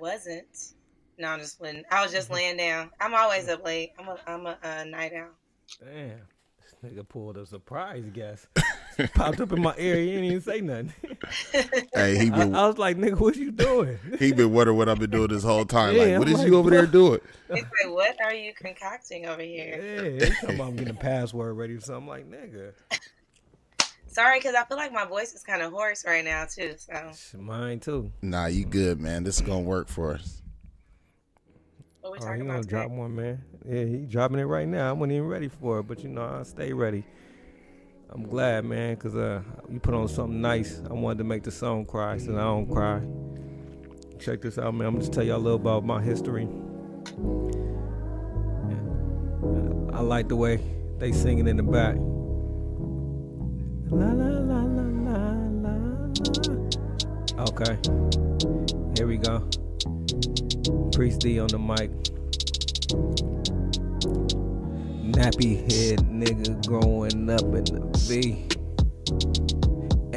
wasn't. No, I'm just playing. I was just laying down. I'm always up late. I'm a night owl. Damn. This nigga pulled a surprise guest. Popped up in my ear. He didn't even say nothing. Hey, I was like, nigga, what you doing? he been wondering what I've been doing this whole time. Yeah, like, I'm what is like, you over there what? doing? He's like, what are you concocting over here? Yeah, he talking about I'm getting a password ready or something. Like, nigga. Sorry, because I feel like my voice is kind of hoarse right now, too. So, Mine too. Nah, you good, man. This is gonna work for us. what we Oh, talking he about gonna today? drop one, man. Yeah, he dropping it right now. I wasn't even ready for it, but you know, I stay ready. I'm glad, man, because you put on something nice. I wanted to make the song cry, so I don't cry. Check this out, man. I'm just tell y'all a little about my history. I like the way they singing in the back. La la la la la la. Okay, here we go. Priest D on the mic. Nappy head nigga growing up in the V.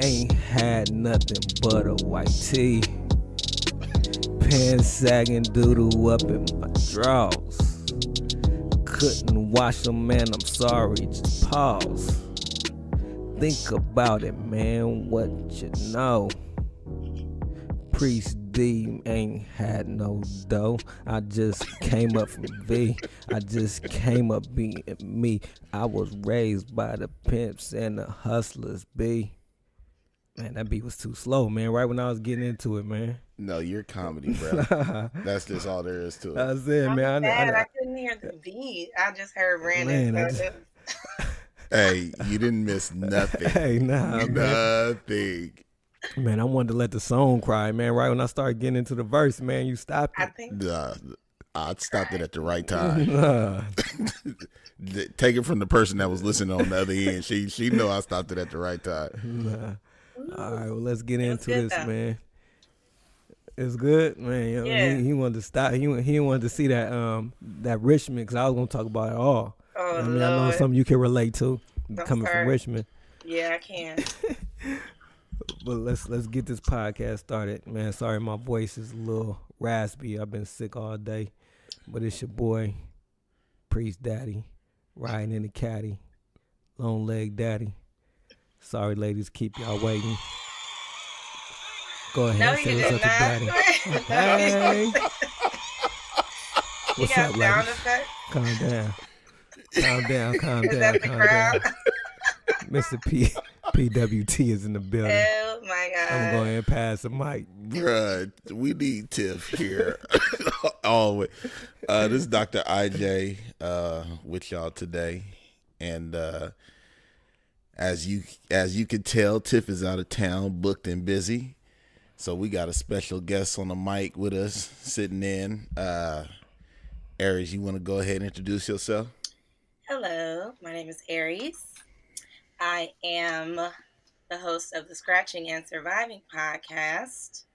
Ain't had nothing but a white tee. Pants sagging, doodle up in my drawers. Couldn't wash them, man, I'm sorry, just pause. Think about it, man, what you know. Priest D ain't had no dough. I just came up from V. I just came up being me. I was raised by the pimps and the hustlers, B. Man, that beat was too slow, man. Right when I was getting into it, man. No, you're comedy, bro. That's just all there is to it. That's it, I'm man. bad. I couldn't hear the beat. I just heard Brandon. Man, Hey, you didn't miss nothing. Hey, nah, man. Nothing. Man, I wanted to let the song cry, man. Right when I started getting into the verse, man, you stopped I it. think I stopped it at the right time. Nah. Take it from the person that was listening on the other end. She know I stopped it at the right time. Nah. All right, well, let's get It was into good, this, though. man. It's good, man. You know, Yeah. he wanted to stop. He wanted to see that Richmond, because I was gonna talk about it all. Oh, I mean, I know Lord. something you can relate to I'm coming from sorry. Richmond. Yeah, I can. But let's get this podcast started, man. Sorry, my voice is a little raspy. I've been sick all day, but it's your boy, Priest Daddy, riding in the caddy, long leg daddy. Sorry, ladies, keep y'all waiting. Go ahead, No, say you what's did up to daddy. not. Hey, You what's got up, sound ladies? effects? Calm down, calm down, calm Is down, that the calm crowd? down. Mr. PWT is in the building. Oh my God. I'm going to pass the mic. Bruh, we need Tiff here. Always. This is Dr. IJ with y'all today. And as you can tell, Tiff is out of town, booked and busy. So we got a special guest on the mic with us, sitting in. Aries, you want to go ahead and introduce yourself? Hello, my name is Aries. I am the host of the Scratching and Surviving podcast,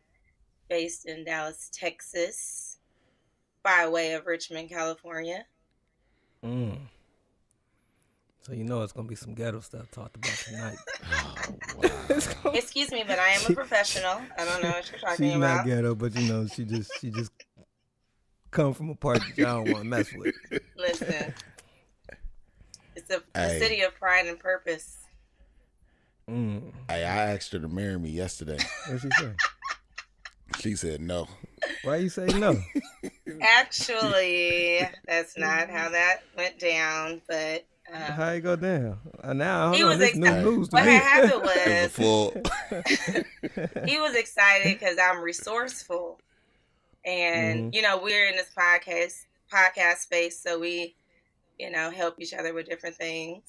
based in Dallas, Texas, by way of Richmond, California. So you know it's gonna be some ghetto stuff talked about tonight. Oh, wow. Excuse me, but I am a professional. I don't know what you're talking She's about. not ghetto, but you know she just come from a part that y'all don't want to mess with. Listen, it's a Hey. city of pride and purpose. Hey, I asked her to marry me yesterday. What she say? She said no. Why you say no? Actually, that's not how that went down, but How it go down? Now he hold on, was this new excited. news to What me. had happened It was was a full. he was excited because I'm resourceful, and you know we're in this podcast space, so we help each other with different things.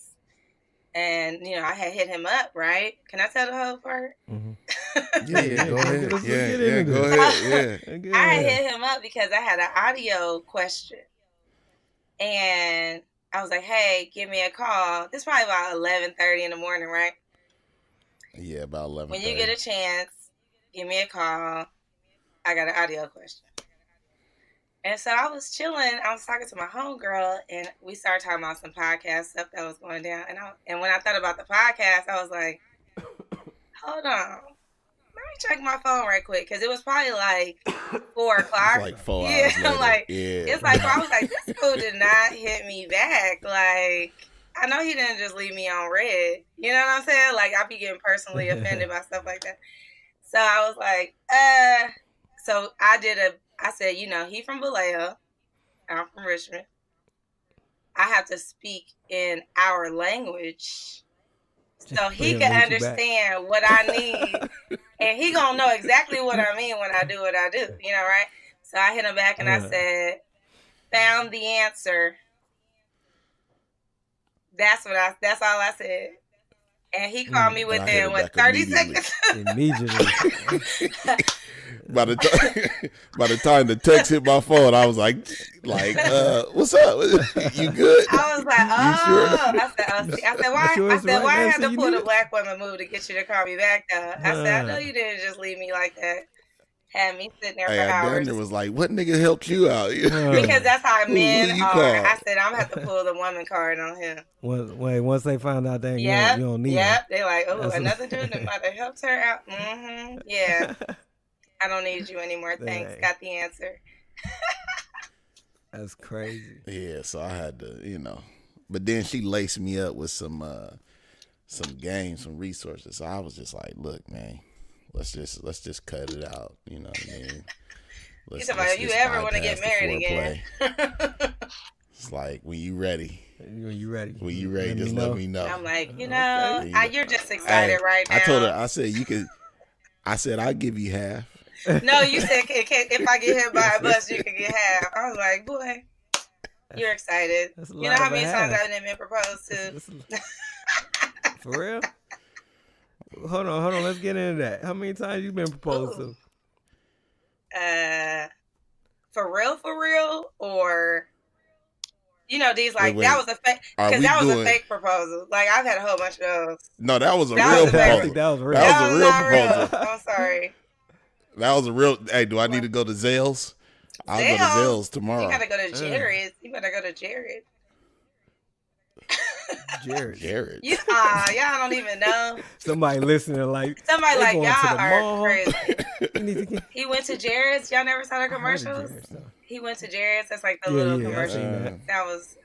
And I had hit him up, right? Can I tell the whole part? Yeah, go ahead. Let's Yeah, get into go this. ahead. Yeah. Go I had ahead. hit him up because I had an audio question, and I was like, "Hey, give me a call." This is probably about 11:30 in the morning, right? Yeah, about 11. When you get a chance, give me a call. I got an audio question. And so I was chilling. I was talking to my homegirl, and we started talking about some podcast stuff that was going down. And when I thought about the podcast, I was like, hold on. Let me check my phone right quick because it was probably like 4 o'clock. It's like 4 hours later. Like yeah. it's like I was like, this fool did not hit me back. Like I know he didn't just leave me on red. You know what I'm saying? Like I be getting personally offended by stuff like that. So I was like, So I said, he from Vallejo. I'm from Richmond. I have to speak in our language so he can understand what I need. And he gonna know exactly what I mean when I do what I do, right? So I hit him back and I said, found the answer. That's all I said. And he called me within 30 seconds. Immediately. By the time the text hit my phone, I was like, what's up? You good? I was like, oh. I said, why I had to pull the black woman move to get you to call me back, though? I said, I know you didn't just leave me like that. Had me sitting there for hours. Daniel was like, what nigga helped you out? Because that's how men are. I said, I'm going to have to pull the woman card on him. Once they found out that you don't need him. They're like, oh, another dude that might have helped her out. Mm-hmm. Yeah. I don't need you anymore. Thanks. Got the answer. That's crazy. Yeah, so I had to, But then she laced me up with some games, some resources. So I was just like, look, man, let's just cut it out. You know what I mean? You ever want to get married again? It's like, when you ready. When you ready, just let me know. I'm like, you're just excited right now. I told her, I said, you could. I said, I'll give you half. No, you said if I get hit by a bus, you can get half. I was like, boy, you're excited. You know how many times I've been proposed to? For real? Hold on. Let's get into that. How many times you been proposed to? For real, or these like wait. That was a fake because that was a fake proposal. Like I've had a whole bunch of those. No, that was a real proposal. That was a real proposal. I'm sorry. That was a real. Hey, do I need to go to Zales? I'll go to Zales tomorrow. You gotta go to Jared. You better go to Jared. Jared. Y'all don't even know. Somebody listening like y'all are crazy. He went to Jared's. Y'all never saw the commercials? He went to Jared's. That's like the little commercial. That was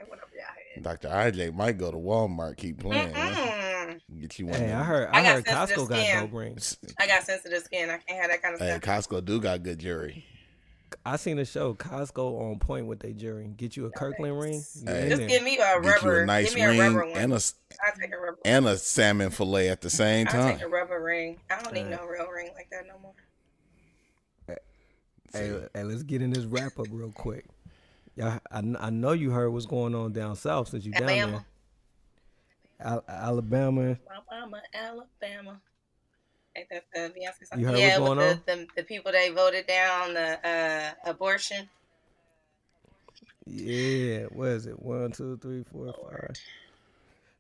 whatever y'all had. Dr. IJ might go to Walmart. Keep playing. Get you one. Hey, I heard Costco got dope rings. I got sensitive skin. I can't have that kind of stuff. Costco do got good jewelry. I seen a show, Costco on point with their jewelry. Get you a Kirkland ring. Just give me a rubber. Get you a nice ring and I'll take a rubber. And a salmon fillet at the same time. I'll take a rubber ring. I don't need no real ring like that no more. Hey, let's get in this wrap up real quick. Yeah, I know you heard what's going on down south since you down there. Alabama. Ain't that the Beyonce song? You heard what's going on? The people they voted down the abortion. Yeah, what is it? 1, 2, 3, 4, 5.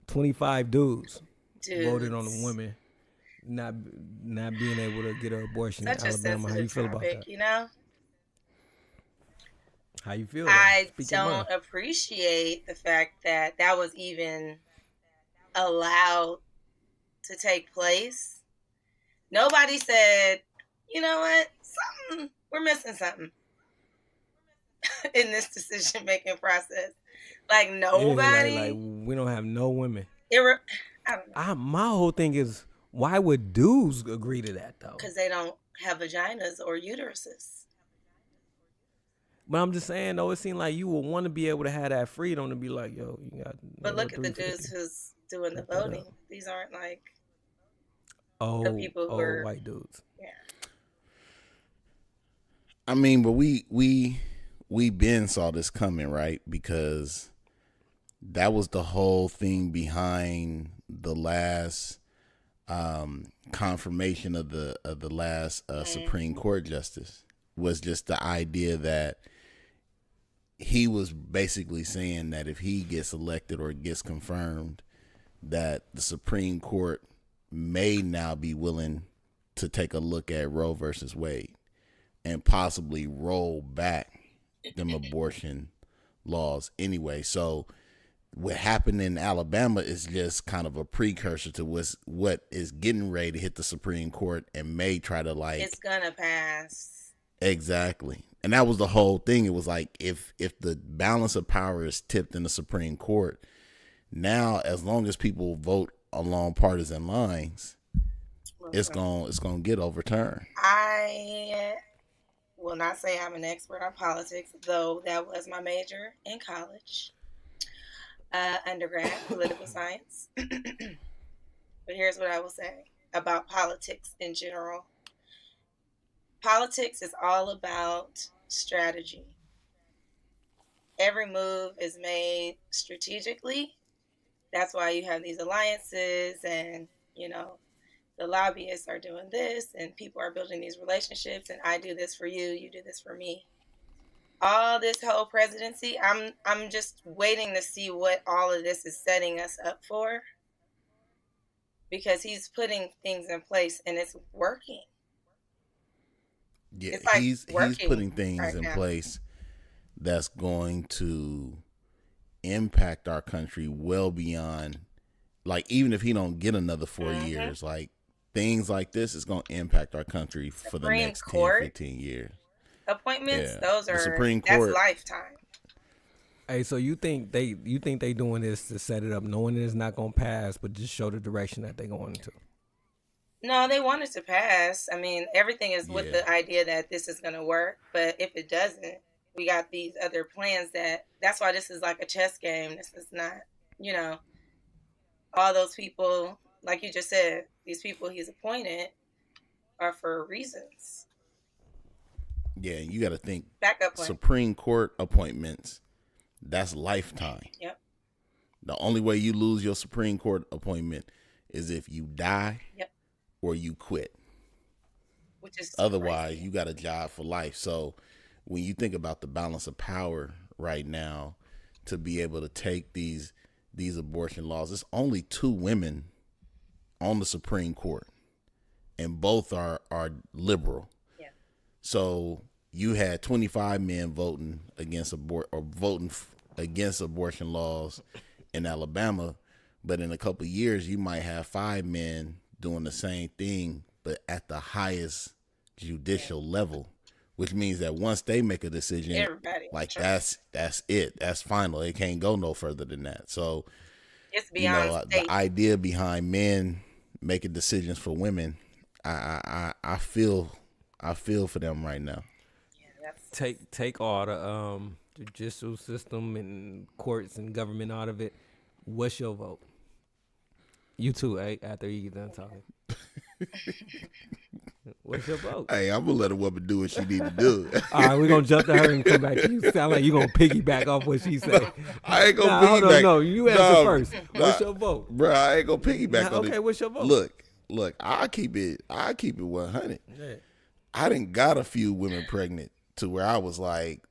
25 dudes voted on the women not being able to get an abortion in Alabama. How you feel about that? How you feel? I don't appreciate the fact that was even allowed to take place. Nobody said, you know what? We're missing something in this decision-making process. Like, nobody. Yeah, like we don't have no women. I don't know. My whole thing is, why would dudes agree to that, though? Because they don't have vaginas or uteruses. But I'm just saying, though, it seemed like you would want to be able to have that freedom to be like, yo, you got. But look at the dudes who's doing the voting. These aren't like. The people who are white dudes. Yeah. I mean, but we been saw this coming, right? Because that was the whole thing behind the last confirmation of the last Supreme Court justice, was just the idea that he was basically saying that if he gets elected or gets confirmed, that the Supreme Court may now be willing to take a look at Roe versus Wade and possibly roll back them abortion laws anyway. So what happened in Alabama is just kind of a precursor to what is getting ready to hit the Supreme Court and may try to like. It's gonna pass. Exactly. And that was the whole thing. It was like if the balance of power is tipped in the Supreme Court, now as long as people vote along partisan lines, it's gonna get overturned. I will not say I'm an expert on politics, though that was my major in college. Undergrad, political science. But here's what I will say about politics in general. Politics is all about strategy. Every move is made strategically. That's why you have these alliances and, the lobbyists are doing this and people are building these relationships and I do this for you, you do this for me. All this whole presidency, I'm just waiting to see what all of this is setting us up for, because he's putting things in place and it's working. Yeah, it's like he's putting things right in now. place that's going to impact our country well beyond, like, even if he don't get another 4 years, like things like this is going to impact our country for the next Court 10, 15 years. Appointments, Yeah. those The are Supreme Court, that's lifetime. Hey, so you think they doing this to set it up, knowing it's not gonna pass, but just show the direction that they going into? No, they want it to pass. I mean, everything is with the idea that this is going to work. But if it doesn't, we got these other plans that's why this is like a chess game. This is not, all those people, like you just said, these people he's appointed are for reasons. Yeah, you got to think backup plan. Supreme Court appointments, that's lifetime. Yep. The only way you lose your Supreme Court appointment is if you die. Yep. Or you quit. Which is otherwise crazy. You got a job for life. So when you think about the balance of power right now, to be able to take these abortion laws, it's only 2 women on the Supreme Court, and both are liberal. Yeah. So you had 25 men voting against against abortion laws in Alabama, but in a couple of years you might have 5 men doing the same thing, but at the highest judicial level, which means that once they make a decision, everybody, like that's it, that's final. It can't go no further than that. So it's beyond the idea behind men making decisions for women, I feel for them right now. Yeah, take all the judicial system and courts and government out of it. What's your vote? You too, after you get done talking. What's your vote? Hey, I'm going to let a woman do what she need to do. All right, we're going to jump to her and come back to you. Sound like you're going to piggyback off what she said. I ain't going to piggyback. No, you answer first. What's your vote? Bro, I ain't going to piggyback on it. Okay, what's your vote? Look, I keep it 100. Yeah. I done got a few women pregnant to where I was like,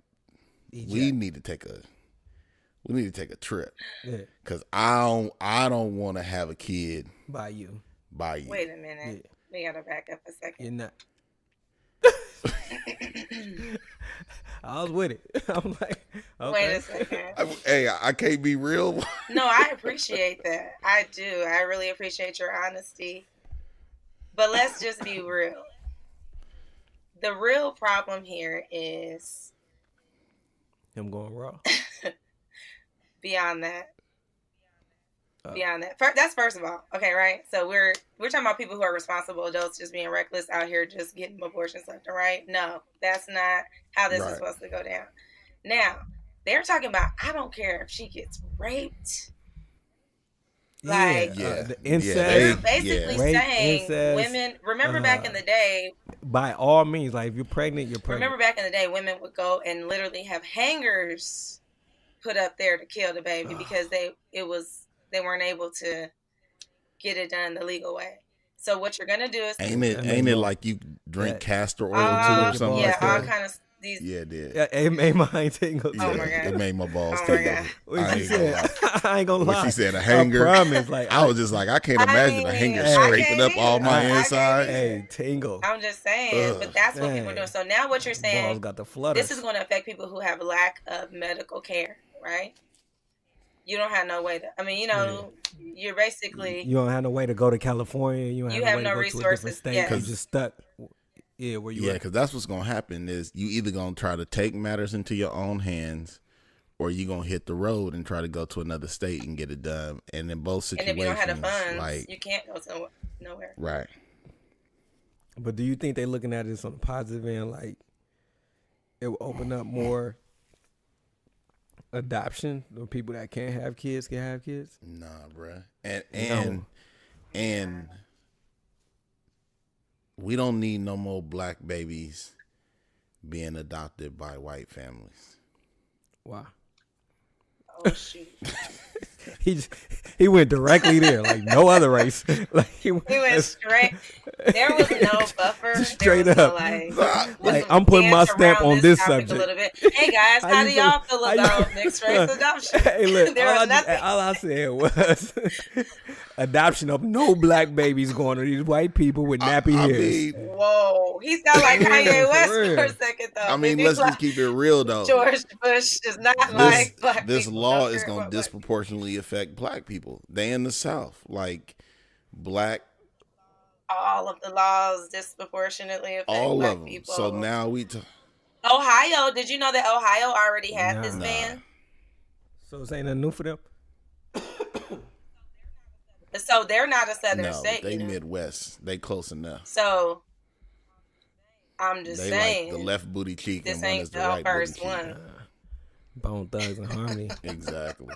we need to take a trip. Yeah. Cause I don't want to have a kid by you. Wait a minute. Yeah. We gotta back up a second. You're not. I was with it. I'm like, okay. Wait a second. I can't be real. No, I appreciate that. I do. I really appreciate your honesty. But let's just be real. The real problem here is him going raw. Beyond that. That's first of all. Okay, right? So we're talking about people who are responsible adults just being reckless out here just getting abortions left and right. No, that's not how this is supposed to go down. Now, they're talking about, I don't care if she gets raped. Like, the incest. They're basically Rape, saying incest, women, remember back in the day. By all means, like if you're pregnant, you're pregnant. Remember back in the day, women would go and literally have hangers put up there to kill the baby because they weren't able to get it done the legal way. So what you're gonna do is ain't it like you drink castor oil too or something? Yeah, like all that? kind of these. Yeah, it did. Yeah, it made my tingle. Oh my god, it made my balls oh tingle. My god. I ain't gonna lie. When she said a hanger, I promise, like I was just like, I can't imagine a hanger scraping up all my inside. Hey, tingle. I'm just saying, but that's what people are doing. So now what you're saying, got the flutters. This is going to affect people who have lack of medical care, right? you don't have no way to. I mean, you're basically You don't have no way to go to California. You don't have you no have way to no go to a different resources. state. You Yes. just stuck. Yeah, where you Yeah, at. because that's what's gonna happen is you either gonna try to take matters into your own hands, or you gonna hit the road and try to go to another state and get it done. And in both And situations, if you don't have the funds, like you can't go nowhere. right. But do you think they're looking at this on the positive end, like it will open up more adoption? The people that can't have kids can have kids. Nah, bruh. And No. and we don't need no more black babies being adopted by white families. Wow. Oh shoot! He went directly there, like no other race. Like He went straight. There was no buffer. Just straight there was up. No, Like, I'm putting my dance stamp around on this topic subject. A little bit. Hey guys, how do you y'all feel how you- about mixed race adoption? Hey, look, There was nothing. all I said was adoption of no black babies going to these white people with nappy I hairs. mean, Whoa, he's got like Kanye For West real. for a second though. I mean, He's let's like, just keep it real though. George Bush is not like black This people. law Don't is care going about to black disproportionately affect black people. They in the South, like black, all of the laws disproportionately affect all black of them. people. So now Ohio, did you know that Ohio already had this Nah. ban? So it's ain't nothing new for them. So they're not a southern no, state. they Midwest. They close enough. So I'm just They saying, like the left booty cheek this and one ain't is the the right booty first cheek. one. Bone Thugs and Harmony. Exactly.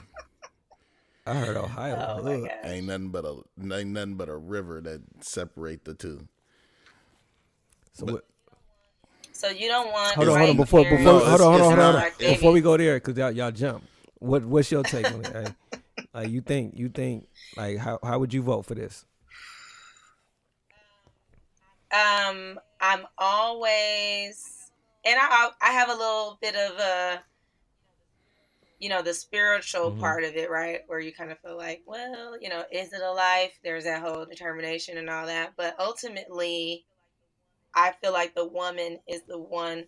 I heard Ohio. Oh my hood. god. Ain't nothing but a river that separate the two. So But- what? So you don't want Hold on. white Before parents No, hold on. it's not. black Before we babies. go there, because y'all jump. What's your take on it? Like you think like how would you vote for this? I'm always, and I have a little bit of the spiritual Mhm. part of it, right? Where you kind of feel like, well, is it a life? There's that whole determination and all that. But ultimately, I feel like the woman is the one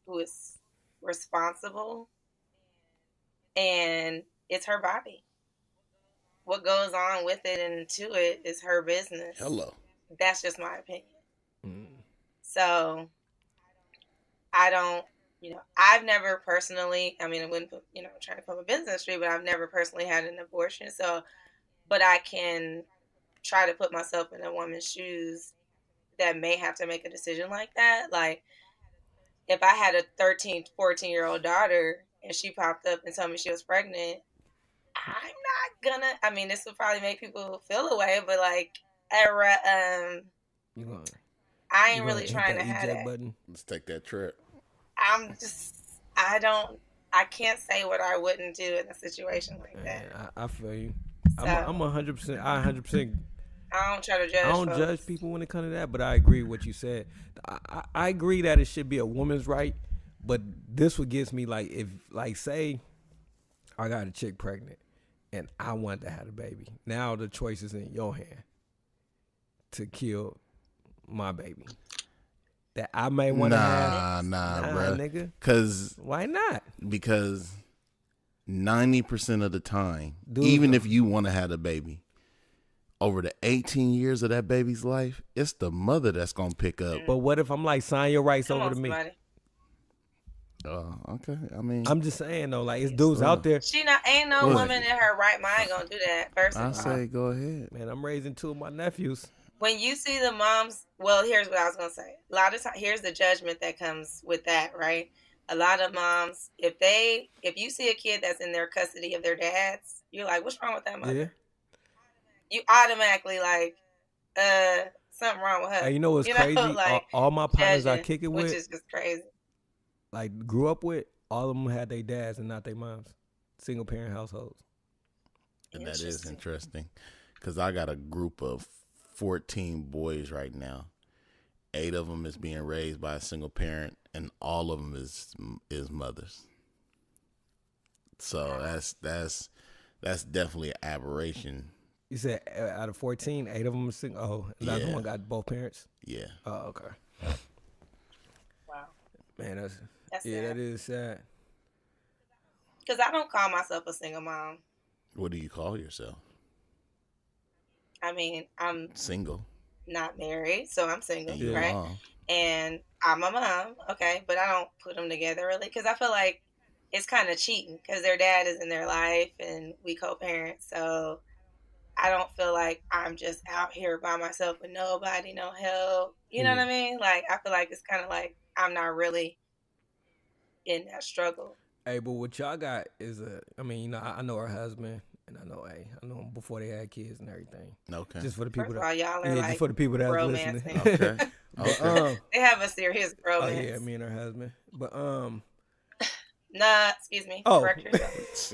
who is responsible, and it's her body. What goes on with it and to it is her business. Hello. That's just my opinion. Mm. So I don't, I've never personally, I mean, I wouldn't, trying to put my business straight, but I've never personally had an abortion. So, but I can try to put myself in a woman's shoes that may have to make a decision like that. Like, if I had a 13, 14-year-old daughter and she popped up and told me she was pregnant, I'm not gonna, I mean, this would probably make people feel away, but like, You gonna I you ain't gonna really hit trying that to have eject that. button? Let's take that trip. I can't say what I wouldn't do in a situation like that. Man, I feel you. So, I'm 100%. I 100%. I don't try to judge. I don't folks. judge people when it comes to that, but I agree with what you said. I agree that it should be a woman's right, but this what gets me like if like say I got a chick pregnant and I want to have a baby. Now the choice is in your hand to kill my baby that I may want to have. Nah, bro. Nigga. Because Why not? 90% of the time, Dude, even if you want to have a baby, over the 18 years of that baby's life, it's the mother that's gonna pick up. But what if I'm like sign your rights Come over on, to me? somebody. Okay. I mean, I'm just saying though, like it's dudes out there. Ain't no Look. woman in her right mind gonna do that. First I of all, say go ahead. Man, I'm raising two of my nephews. when you see the moms, well, here's what I was gonna say. A lot of times, here's the judgment that comes with that, right? A lot of moms, if you see a kid that's in their custody of their dads, you're like, what's wrong with that mother? Yeah. You automatically like, something wrong with her. Hey, you know what's crazy? Like, all my partners I judging, kick it which with, is just crazy. like grew up with, all of them had their dads and not their moms. Single parent households. And that is interesting because I got a group of 14 boys right now. 8 of them is being raised by a single parent, and all of them is mothers. So that's definitely an aberration. You said out of 14, 8 of them are single. Oh, and the other Yeah. one got both parents. Yeah. Oh, okay. Wow. Man, That's yeah, sad. that is sad. Because I don't call myself a single mom. What do you call yourself? I mean, I'm Single. not married, so I'm single, And you a Yeah. right? mom. And I'm a mom, okay, but I don't put them together really because I feel like it's kind of cheating because their dad is in their life and we co-parent, so I don't feel like I'm just out here by myself with nobody, no help. You know what Yeah. I mean? Like I feel like it's kind of like I'm not really in that struggle. Hey, but what y'all got is I mean, you know, I know her husband, and I know him before they had kids and everything. Okay. Just for the people First of that, all, y'all are yeah, just like for the people that's listening. romancing. Okay. But Okay. They have a serious oh yeah, romance. me and her husband. But Nah, excuse me. oh, Correct yourself.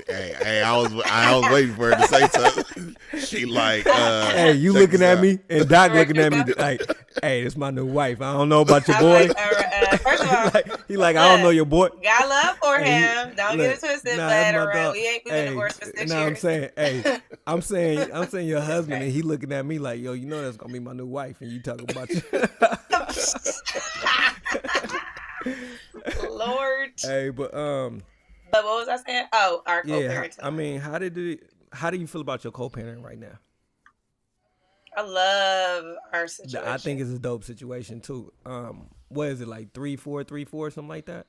Hey, I was waiting for her to say something. She like, hey, you check looking this at out. me, and Doc Correct looking at me yourself. like, hey, this my new wife. I don't know about your I'm boy. like, all right, first of all, he like, I don't know look, your boy. got love for Hey, him. Don't get it look, twisted, nah, that's my but dog. we've been Hey, divorced for 6 nah, I'm years. saying, hey, I'm saying your husband, Right. and he looking at me like, yo, you know that's gonna be my new wife, and you talking about you. Lord. hey, but But what was I saying? Oh, our yeah, co-parenting I life. mean, how do you feel about your co-parenting right now? I love our I think situation. it's a dope situation too. What is it like 3-4, 3-4, something like that?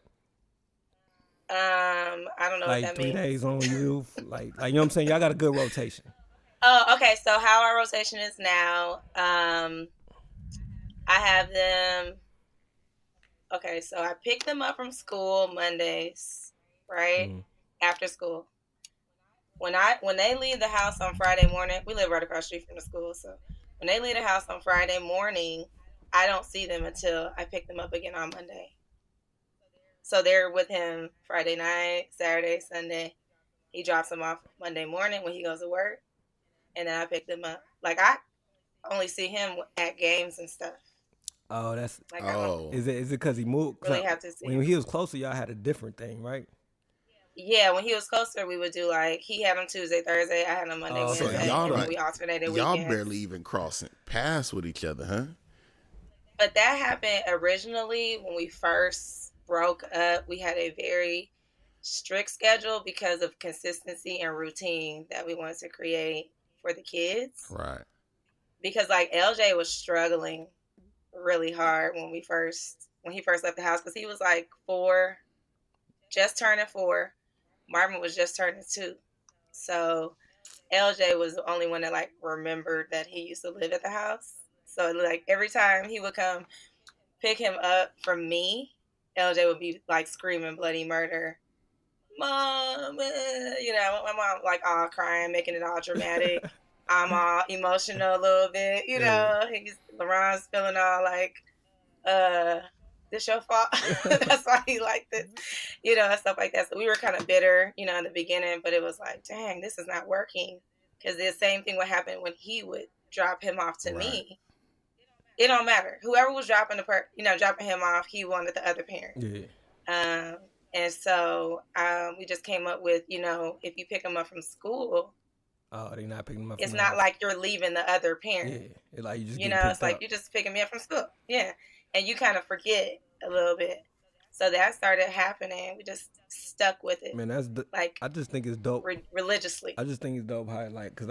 I don't know what Like that 3 days means. on you, like you know what I'm saying. Y'all got a good rotation. Oh, okay. So how our rotation is now, I have them. Okay, so I pick them up from school Mondays, right Mm. after school. When they leave the house on Friday morning, we live right across the street from the school, so when they leave the house on Friday morning, I don't see them until I pick them up again on Monday. So they're with him Friday night, Saturday, Sunday. He drops them off Monday morning when he goes to work, and then I pick them up. Like I only see him at games and stuff. Oh, that's Like I don't Oh, is it because he moved? 'Cause really have to see when him. he was closer, y'all had a different thing, right? Yeah, when he was closer, we would do like he had them Tuesday, Thursday. I had them Monday, Oh, so okay, Wednesday, okay, y'all and then like we alternated y'all weekends. barely even crossing paths with each other, huh? But that happened originally when we first broke up. We had a very strict schedule because of consistency and routine that we wanted to create for the kids. Right. Because like LJ was struggling really hard when he first left the house because he was like 4, just turning 4. Marvin was just turning 2. So LJ was the only one that like remembered that he used to live at the house. So like every time he would come pick him up from me, LJ would be like screaming bloody murder. Mom, you know, my mom like all crying, making it all dramatic. I'm all emotional a little bit, you yeah. know. LaRon's feeling all like, uh, this your fault. That's why he liked it, you know, and stuff like that. So we were kind of bitter, you know, in the beginning, but it was like, dang, this is not working. Because the same thing would happen when he would drop him off to Right. me. It don't matter. Whoever was dropping him off, he wanted the other parent. Yeah. Um, and so we just came up with, you know, if you pick him up from school, Oh, they not picking him up from it's the not house. like you're leaving the other parent. Yeah, it's like you just You getting know, it's picked like up. you're just picking me up from school. Yeah. And you kind of forget a little bit. So that started happening. We just stuck with it, Man, like I just think it's dope. religiously. I just think it's dope how like, cause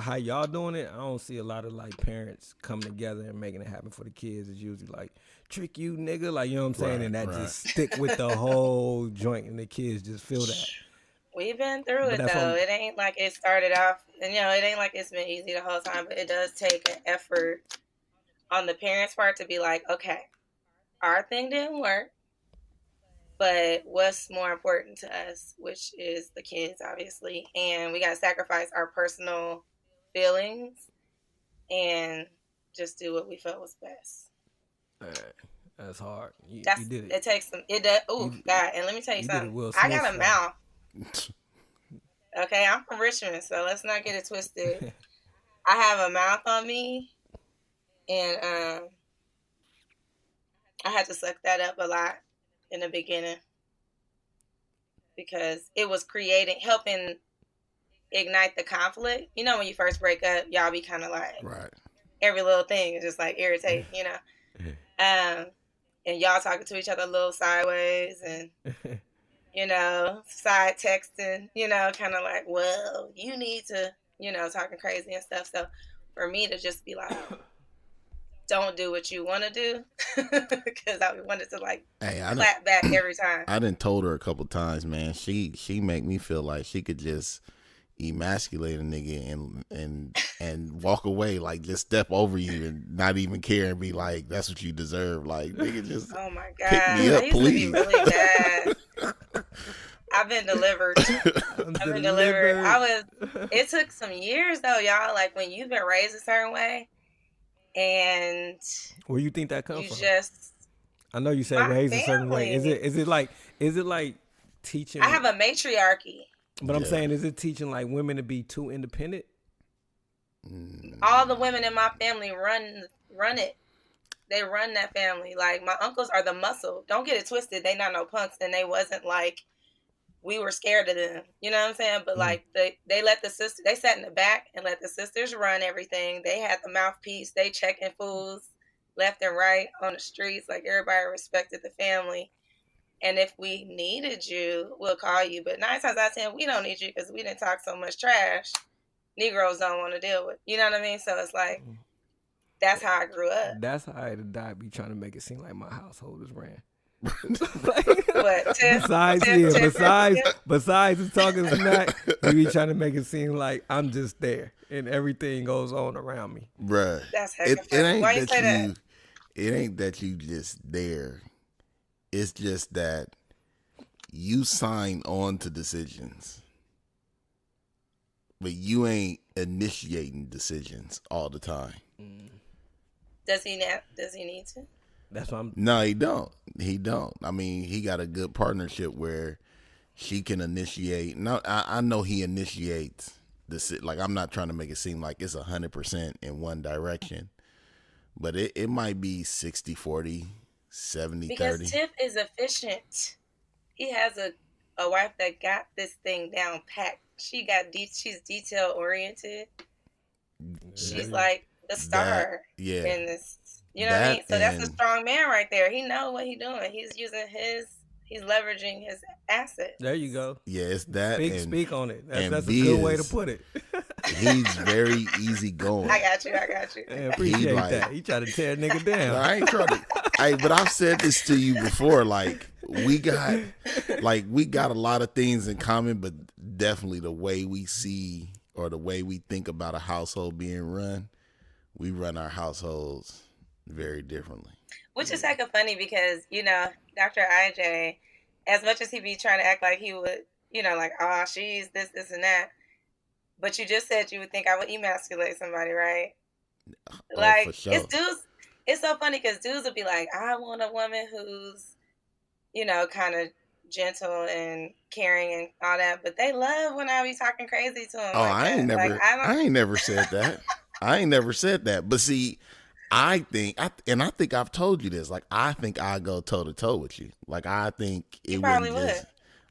how y'all doing it. I don't see a lot of like parents coming together and making it happen for the kids. It's usually like trick you, nigga, like you know what I'm saying, Right, and that right. just stick with the whole joint, and the kids just feel that. We've been through But it that's what though. I'm, It ain't like it started off, and you know, it ain't like it's been easy the whole time. But it does take an effort on the parents' part to be like, okay, our thing didn't work, but what's more important to us, which is the kids, obviously, and we got to sacrifice our personal feelings and just do what we felt was best. man, that's hard. You That's did it. it takes some. It does. Oh You God, and let me tell you you did it, something. Will I Smith got a style. mouth. Okay, I'm from Richmond, so let's not get it twisted. I have a mouth on me, and I had to suck that up a lot in the beginning because it was helping ignite the conflict. You know, when you first break up, y'all be kind of like Right. every little thing is just like irritating, you know. And y'all talking to each other a little sideways, and side texting, kind of like, well, you need to, talking crazy and stuff. So for me to just be like, don't do what you want to do, because I wanted to like Hey, clap back every time. I done told her a couple times, man. She make me feel like she could just emasculate a nigga and walk away, like just step over you and not even care and be like, that's what you deserve. Like, nigga, just Oh my God, pick me up, that used please. to be really bad. I've been delivered. I've been delivered. It took some years though, y'all. Like when you've been raised a certain way, and Where you think that comes you from? just I know you said my raised a family. certain way. Is it like teaching? I have a matriarchy. But I'm saying, is it teaching like women to be too independent? All the women in my family run it. They run that family. Like my uncles are the muscle. Don't get it twisted. They not no punks, and they wasn't like we were scared of them. You know what I'm saying? But like they let the sister. They sat in the back and let the sisters run everything. They had the mouthpiece. They checking fools left and right on the streets. Like everybody respected the family. And if we needed you, we'll call you. But 9 times out of 10, we don't need you because we didn't talk so much trash. Negroes don't want to deal with. You know what I mean? So it's like, that's how I grew up. That's how I died. Be trying to make it seem like my household is ran. What? Besides the talking smack, you be trying to make it seem like I'm just there and everything goes on around me. Bruh. That's it ain't Why you say that? It ain't that you just there. It's just that you sign on to decisions, but you ain't initiating decisions all the time. Does he need to? That's what I'm. No, he don't. He don't. I mean, he got a good partnership where she can initiate. No, I know he initiates the. Like, I'm not trying to make it seem like it's 100% in one direction, but it might be 60-40, 70-30. Because Tiff is efficient. He has a wife that got this thing down packed. She's detail oriented. She's like the star in this. You know what I mean? So that's a strong man right there. He knows what he's doing. He's leveraging his assets. There you go. Yeah, it's that. Speak on it. That's a good way to put it. He's very easy going. I got you. I appreciate that. He try to tear a nigga down. I ain't trying to. But I've said this to you before. Like we got a lot of things in common, but definitely the way we see or the way we think about a household being run, we run our households very differently. Which is kind of funny because, Dr. IJ, as much as he be trying to act like he would, like, oh, she's this, and that. But you just said you would think I would emasculate somebody, right? Like, for sure. It's so funny because dudes would be like, I want a woman who's, kind of gentle and caring and all that. But they love when I be talking crazy to them. Oh, like I ain't never said that. I ain't never said that. But see, I think I've told you this. Like, I think I go toe to toe with you. Like, I think it probably would.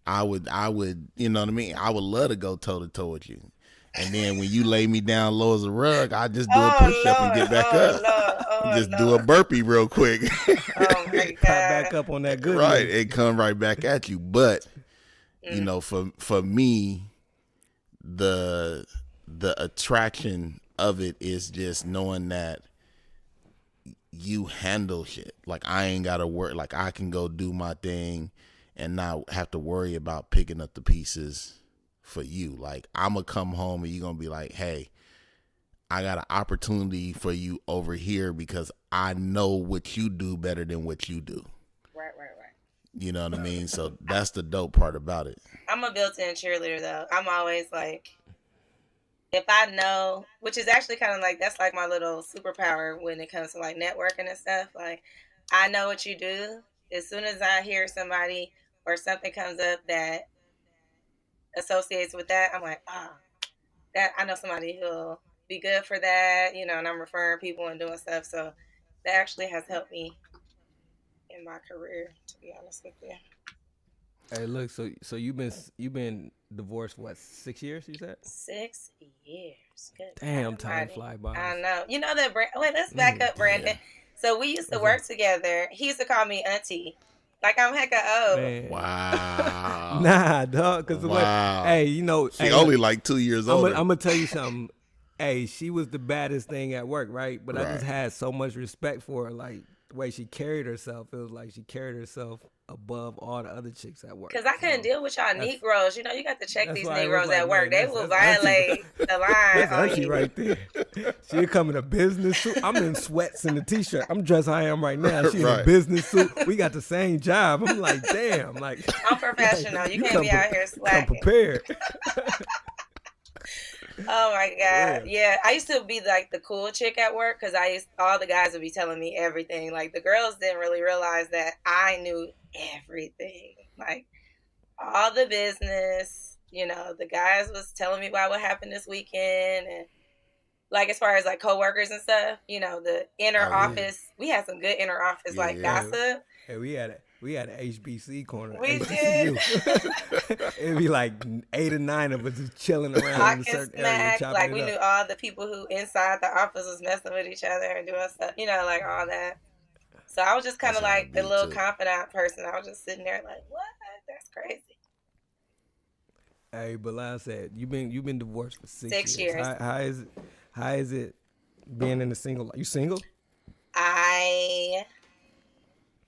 I would. You know what I mean? I would love to go toe to toe with you. And then when you lay me down low as a rug, I just do a push up and get back up. Just do a burpee real quick. Oh my God! Pop back up on that good. Right, it come right back at you. But for me, the attraction of it is just knowing that you handle shit. Like, I ain't gotta work. Like, I can go do my thing and not have to worry about picking up the pieces for you. Like, I'm gonna come home and you're gonna be like, hey, I got an opportunity for you over here because I know what you do better than what you do. Right. You know what I mean? So that's the dope part about it. I'm a built-in cheerleader though. I'm always like, if I know, which is actually kind of like, that's like my little superpower when it comes to like networking and stuff. Like, I know what you do. As soon as I hear somebody or something comes up that associates with that, I'm like, that I know somebody who'll be good for that, and I'm referring people and doing stuff. So that actually has helped me in my career, to be honest with you. Hey, look, so you've been divorced what, 6 years? You said 6 years. Good. Damn, time fly by. I know. You know that. Wait, let's back up, Brandon. So we used to work together. He used to call me Auntie. Like I'm hecka old. Man. Wow. Nah, dog. Cause Wow. hey, you know, She hey, only like 2 years I'm older. gonna tell you something. Hey, she was the baddest thing at work, right? But I just Right. had so much respect for her, like the way she carried herself. It was like she carried herself above all the other chicks at work. Cause I couldn't deal with y'all Negroes. You know, you got to check these why it was Negroes like, at work. man, They will violate the line That's on auntie you. right there. She come in a business suit. I'm in sweats and a t-shirt. I'm dressed how I am right now. She in a Right. business suit. We got the same job. I'm like, damn. Like I'm professional. You can't come be out here come slacking. prepared. Oh my god, Yeah. yeah. I used to be like the cool chick at work because all the guys would be telling me everything. Like the girls didn't really realize that I knew everything, like all the business. You know, the guys was telling me about what happened this weekend, and like as far as like coworkers and stuff. You know, the inner Oh, yeah. office. We had some good inner office Yeah, like yeah. gossip. Hey, we had an HBC corner. We HBCU. It'd be like 8 or 9 of us just chilling around in a Talking certain area, smack, chopping like it we up. knew all the people who inside the office was messing with each other and doing stuff, you know, like all that. So I was just kind of That's how like it the be, little too. confidant person. I was just sitting there like, what? That's crazy. Hey, but like I said, you've been divorced for 6 6 years. years. How is it being in a single life? You single? I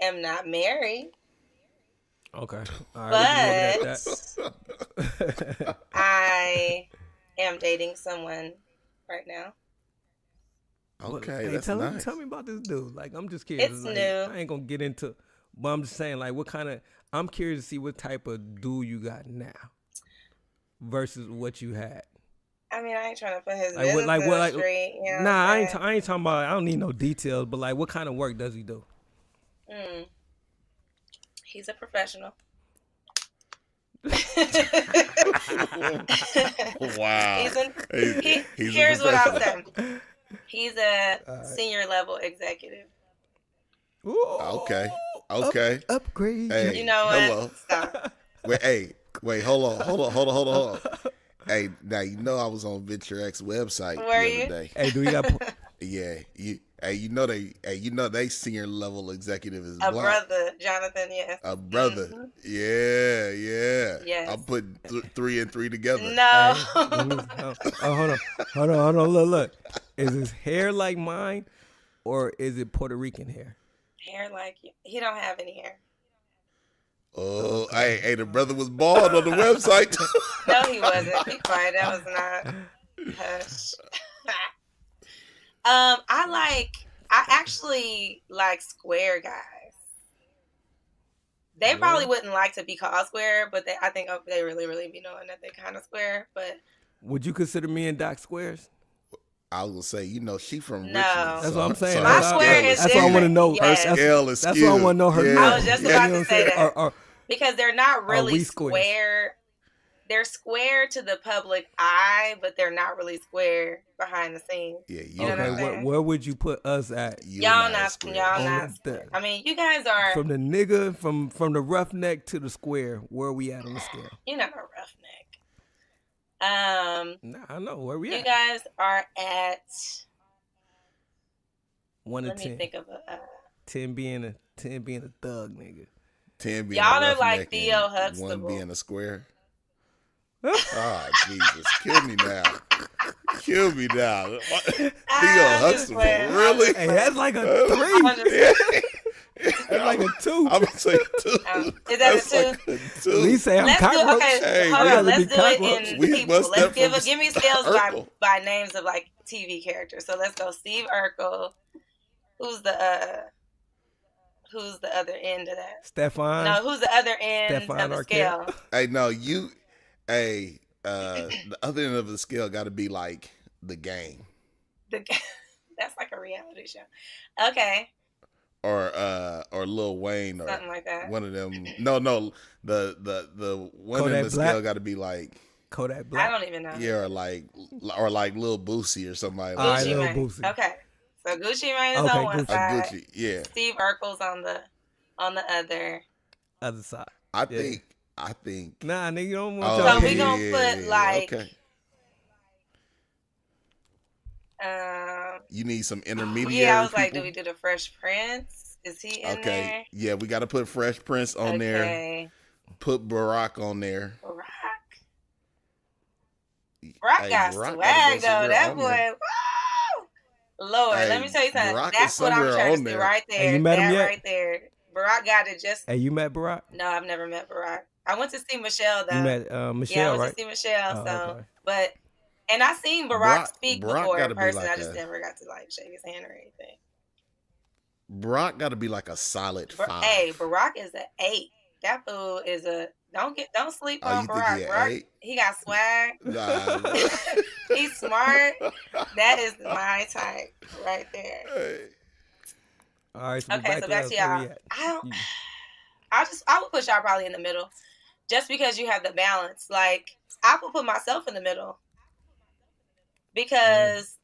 am not married, Okay. All right, we can leave it but at that. I am dating someone right now. Okay, Hey, that's tell nice. me about this dude. Like, I'm just curious. It's Like, new. I ain't gonna get into, but I'm just saying, like, what kind of? I'm curious to see what type of dude you got now versus what you had. I mean, I ain't trying to put his Like, business what? Like, in what? the Like, street. You know nah, what I I'm ain't. saying? I ain't talking about. I don't need no details, but like, what kind of work does he do? He's a professional. Wow. He's Here's a what I'll professional. say. He's a senior level executive. Ooh, Okay. Okay. upgrade. Hey, You know what? hello. Stop. Wait, hold on. Hey, now you know I was on Venture X website Were the other you? day. Hey, do you got? Yeah, you know they senior level executive is A black. brother, Jonathan, yes. A brother. Mhm. Yeah. Yes. I'm putting 3 and 3 together. No. Hold on. Look. Is his hair like mine, or is it Puerto Rican hair? Hair like you. He don't have any hair. Oh, hey, the brother was bald on the website. No, he wasn't. Be quiet. That was not. Hush. I actually like square guys. They probably wouldn't like to be called square, but I think they really, really be knowing that they're kind of square. But Would you consider me and Doc squares? I was gonna say, she from No. Richmond. That's what I'm saying. My square is that's what I want to know. Yes. Her scale is That's skewed. what I want to know her. Yeah. I was just about You know to what say I'm saying? that. Because they're not really we squares? square. They're square to the public eye, but they're not really square behind the scenes. Yeah, You know what I'm Okay, saying? where would you put us at? Y'all not On square. I mean, you guys are. From the nigga, from the roughneck to the square, where are we at on the scale? You're not a roughneck. Nah, I know where we You at. guys are at 1 to Let 10. me think of a. 10 being a thug nigga. 10 being Y'all a are like roughneck Theo and Huxtable. 1 being a square. Oh, Jesus. Kill me now. Theo Huxtable. Really? Hey, that's like a 3. That's like a 2. I'm going to say 2. Is that a 2? Like a 2. At least say I'm Let's do cockroach. okay. Hey, hold we on. gotta Let's be do cockroach. it in We people. must Let's have give me scales Urkel. by names of like TV characters. So let's go. Steve Urkel. Who's the other end of that? Stefan. No, who's the other end Stefan of the Arquette. scale? Hey, no, the other end of the scale got to be like the game. That's like a reality show. Okay. Or Lil Wayne or Something like that. one of them. No, the one Kodak in the Black? scale got to be like Kodak Black. I don't even know. yeah, or like Lil Boosie or somebody All right, like Gucci Lil that. Mane. Boosie. Okay. So Gucci Mane is Okay, on one Gucci. side. Gucci, yeah. Steve Urkel's on the other. Other side. I Yeah. think. Nah, nigga, you don't want Oh, your So we opinion. gonna put, like- okay. Um. You need some intermediary. Yeah, I was like, people? do we do the Fresh Prince? Is he in Okay, there? yeah, we got to put Fresh Prince on there. Okay. Put Barack on there. Barack. Barack Hey, got Barack got to go swag though. somewhere That on there. boy. Woo! Lord, let Hey, me tell you something. Barack is That's what I'm somewhere trying to on see there. right Hey, you there. met him That yet? right there. Barack got it just. Hey, you met Barack? No, I've never met Barack. I went to see Michelle though. You met Yeah, I Michelle, went to right? see Michelle. Oh, So, okay. but and I seen Barack speak Barack before got in to be person. I like just a never got to like shake his hand or anything. Barack got to be like a solid 5. Hey, Barack is an 8. That fool is a don't sleep Oh, on you think he Barack. an Barack, 8? he got swag. Nah. He's smart. That is my type right there. Hey. All right, so Okay, back so to back us. to Where y'all. we at? I would put y'all probably in the middle, just because you have the balance. Like I would put myself in the middle because,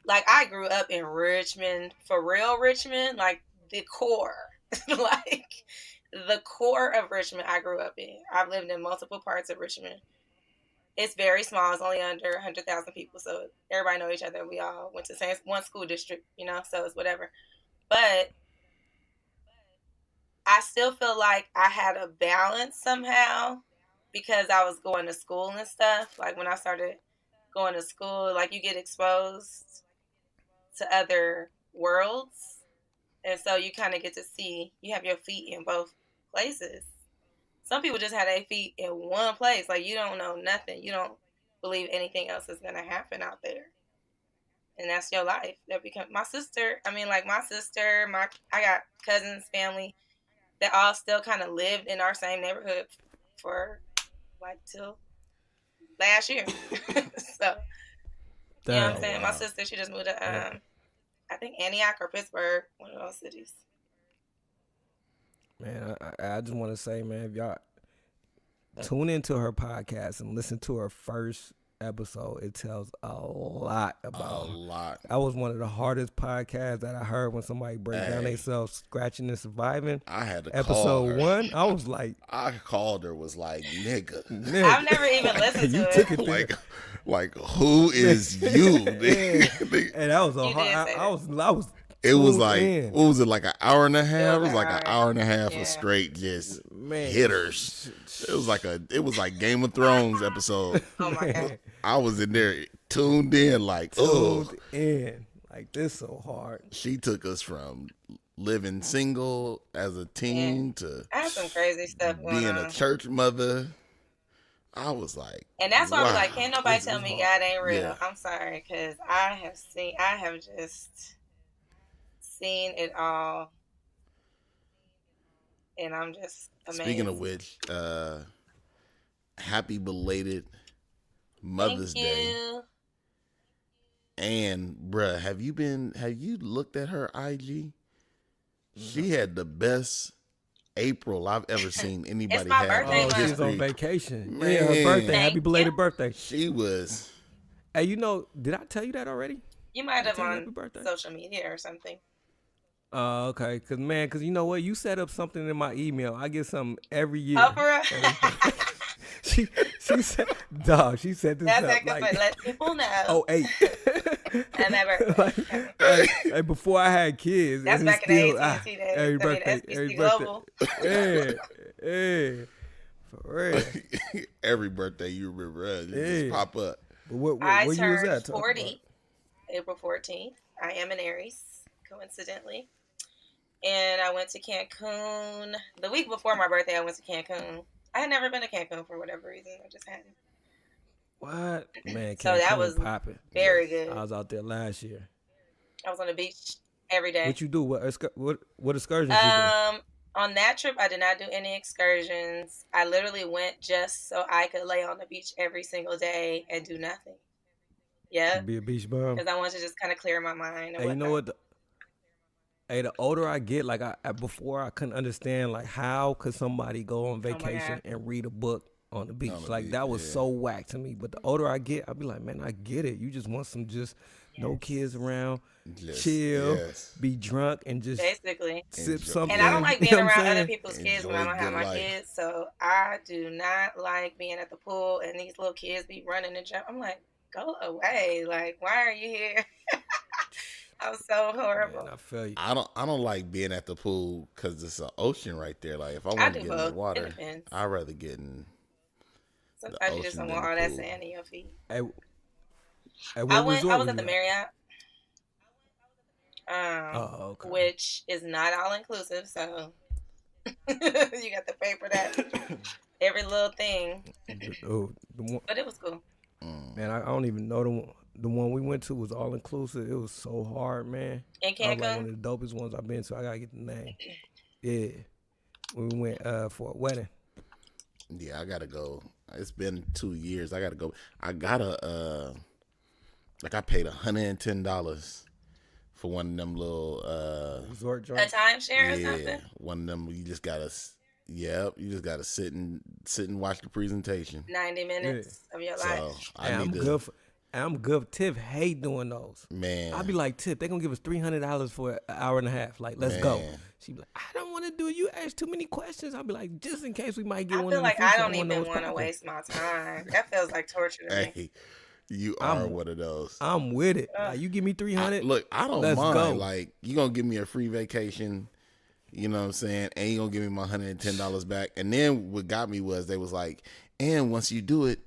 like, I grew up in Richmond, for real, Richmond, like the core, like the core of Richmond. I grew up in. I've lived in multiple parts of Richmond. It's very small. It's only under 100,000 people, so everybody know each other. We all went to the same one school district, so it's whatever. But I still feel like I had a balance somehow because I was going to school and stuff. Like when I started going to school, like you get exposed to other worlds. And so you kind of get to see, you have your feet in both places. Some people just have their feet in one place. Like you don't know nothing. You don't believe anything else is going to happen out there. And that's your life. That become my sister. I mean, like my sister, I got cousins, family that all still kind of lived in our same neighborhood for like till last year. So, you know what I'm saying? wow. My sister, she just moved to, I think Antioch or Pittsburgh, one of those cities. Man, I just want to say, man, if y'all tune into her podcast and listen to her first episode, it tells a lot about. A lot. That was one of the hardest podcasts that I heard when somebody break down Hey. themselves, scratching and surviving. I had to call Episode her. 1, I was like, I called her, was like, nigga. I've never even listened to you it. took it there. like, who is you? Nigga? And that was a You hard. did say I was. It was tuned like, in. what was it, like an hour and a half? It was was like an hard. hour and a half Yeah. of straight just Man. hitters. It was like Game of Thrones episode. Oh my God. Man, I was in there tuned in like, oh. tuned in. Like, this so hard. She took us from living single as a teen to I have some crazy stuff going being on. a church mother. I was like, And that's why wow, I'm like, can't nobody This tell is me hard. God ain't real. Yeah. I'm sorry, because I have just seen it all. And I'm just amazed. Speaking of which, happy belated Mother's Thank Day. you. And bruh, have you looked at her IG? She had the best April I've ever seen anybody my have birthday in month. She's on history. vacation. Man. Yeah, her birthday. Thank Happy belated you. birthday. She was Hey, did I tell you that already? You might have Tell you on happy birthday. social media or something. Okay. Cause you know what? You set up something in my email. I get something every year. Oh, for real? she said, dog. She set this That's up like, like let people know. oh 8. And my birthday. like before I had kids. That's and it's back in the still, AT&T days. Every I mean, birthday. SBC Every Global. birthday. Yeah. For real. every birthday you remember us, you just Yeah. pop up. But where I you was turned at? Talk 40, April 14th. I am an Aries, coincidentally. And I went to Cancun. The week before my birthday, I went to Cancun. I had never been to Cancun for whatever reason. I just hadn't. What? Man, So that Cancun was popping. very good. I was out there last year. I was on the beach every day. What you do? What excursions you do? On that trip, I did not do any excursions. I literally went just so I could lay on the beach every single day and do nothing. Yeah, Be a beach bum. because I wanted to just kind of clear my mind. And Hey, you know whatnot. what? The older I get, like before I couldn't understand like how could somebody go on my vacation God. and read a book on the beach? the Like beach, that was yeah. so whack to me. But the older I get, I'll be like, man, I get it. You just want some no kids around, Yes, chill, yes. be drunk, and just Basically. sip Enjoy. something. And I don't like You being know what I'm around other saying? people's kids when I Enjoy don't have good my life. kids. So I do not like being at the pool and these little kids be running and jumping. I'm like, go away. Like, why are you here? I'm so horrible. Man, I feel you. I don't like being at the pool because it's an ocean right there. Like if I I want to do get in the both. It water, depends. I'd rather get in the Sometimes you just ocean don't than want the all that pool. sand in your feet. At what I resort was were at the you at? Marriott, Oh, okay. which is not all inclusive, so you got to pay for that every little thing. The one, But it was cool. man, I don't even know the one we went to was all inclusive. It was so hard, man. In I was like one Cancun, of the dopest ones I've been to. I gotta get the name. Yeah, when we went for a wedding. Yeah, I gotta go. It's been 2 years. I gotta go. I gotta like I paid $110 for one of them little Resort a joint. timeshare or yeah, something. one of them you just gotta you just gotta sit and watch the presentation. 90 minutes of your life. So I And need I'm to good. I'm good. Tiff hate doing those. man. I'd be like, Tiff, they gonna give us $300 for an hour and a half. Like, let's go. Man. She be like, I don't want to do it. You ask too many questions. I'll be like, just in case we might get I one feel in the like future. I don't wanna know even what's want to poppin'. waste my time. That feels like torture to me. Hey, you are one of those. I'm with it. Like, you give me 300. Look, I don't let's mind. go. Like you gonna give me a free vacation, you know what I'm saying, and you gonna give me my $110 back. And then what got me was they was like, and once you do it,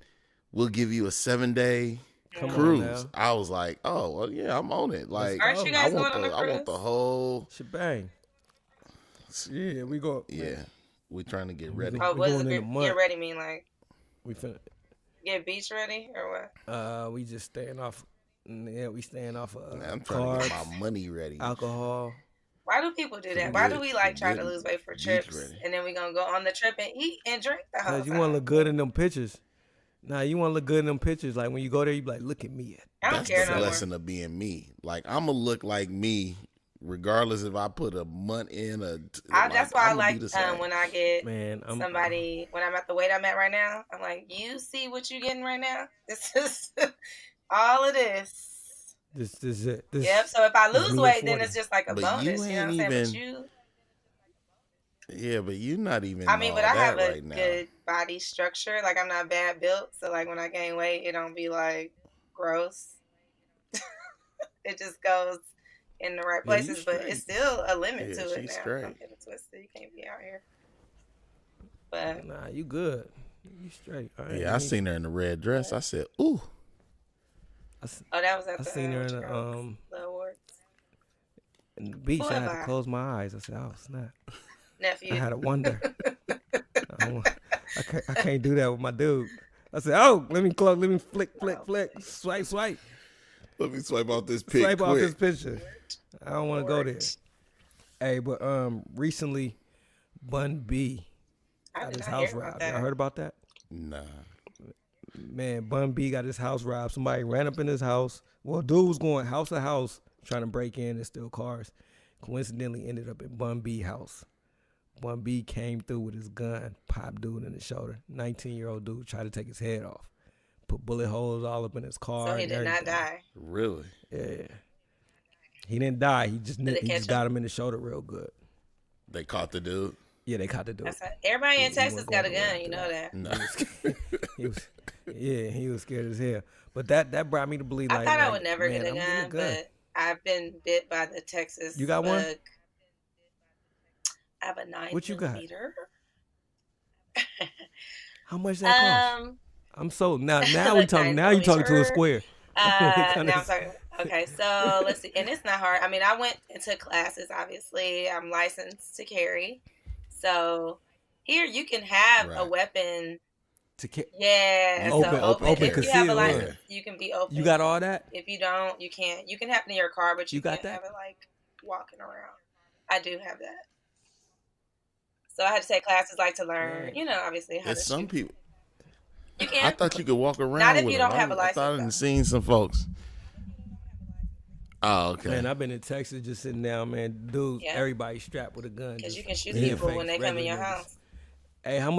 we'll give you a 7-day Come on cruise. now. I was like, oh well, yeah, I'm on it. Like Aren't you I guys want going on a I want cruise? the whole Shebang. Yeah, we go. yeah. We trying to get ready. Oh, We what going does in a get month. ready mean? Like We finna. get beach ready or what? We just staying off. Yeah, we staying off of Man, I'm trying carbs, to get my money ready. alcohol. Why do people do that? For Why good- do we for like try to good lose weight for beach trips ready. and then we gonna go on the trip and eat and drink the whole Cause you time? want to look good in them pictures. Nah, you want to look good in them pictures. Like when you go there, you be like, look at me. I don't That's care the no more. blessing of being me. Like I'm gonna look like me, regardless if I put a month in. That's why I I'ma be like the same. when I get Man, I'm somebody when I'm at the weight I'm at right now. I'm like, you see what you getting right now? This is all of this. This is it. This, Yep. So if I this lose me at weight, then 40. it's just like a But bonus. you You know what I'm ain't saying? But even- you, Yeah, but you're not even. I mean, all but I have that a right now. good body structure. Like I'm not bad built, so like when I gain weight, it don't be like gross. It just goes in the right Yeah, you places, but straight. it's still a limit Yeah, to it she's now. straight. Don't get it twisted. You can't be out here. But Nah, you good. You straight. All right, Yeah, I seen her in the red dress. I said, "Ooh, that was at I the seen her in the awards. in the beach. Who I am had to I? close my eyes. I said, oh snap. Nephew. I had to wonder. I can't do that with my dude. I said, oh, let me flick, swipe, let me swipe off this pic swipe quick." off this picture. I don't want to go there. Lord. Hey, but recently, Bun B I got did his not house hear about robbed. that. Y'all heard about that? Nah, Man, Bun B got his house robbed. Somebody ran up in his house. Well, dude was going house to house trying to break in and steal cars. Coincidentally, ended up at Bun B house. Bun B came through with his gun, popped dude in the shoulder. 19-year-old dude tried to take his head off. Put bullet holes all up in his car. So he and did not everything. die. really? Yeah. He didn't die. He just they he catch just got him in the shoulder real good. They caught the dude. Yeah, they caught the dude. Everybody He in Texas wasn't got a going nowhere gun. You know after that. No, He was, he was scared as hell. But that brought me to believe. I Like, thought I like, would never man, get a I'm getting gun, but I've been bit by the Texas You got one? bug. I have a 9 What you got? millimeter. How much that cost? I'm so now we Like talking. 9 Now you talking to a millimeter. square. Now I'm talking. Okay, so let's see, and it's not hard. I mean, I went into classes. Obviously, I'm licensed to carry. So here you can have a Right. weapon. To Yeah, You so can open. open If you have a conceal, license, you can be open. You got all that? If you don't, you can't. You can have it in your car, but you, You got can't that? have it like walking around. I do have that. So I had to take classes like to learn, Right. you know, obviously how it's to some shoot. people. You I can. thought you could walk around. Not if with you them. don't have a I thought I license, done seen some folks. Oh, okay. Man, I've been in Texas just sitting down, man. Dudes, Yeah. everybody strapped with a gun. Because just you can shoot in your people face, when they come in your regular niggas. house. Hey, how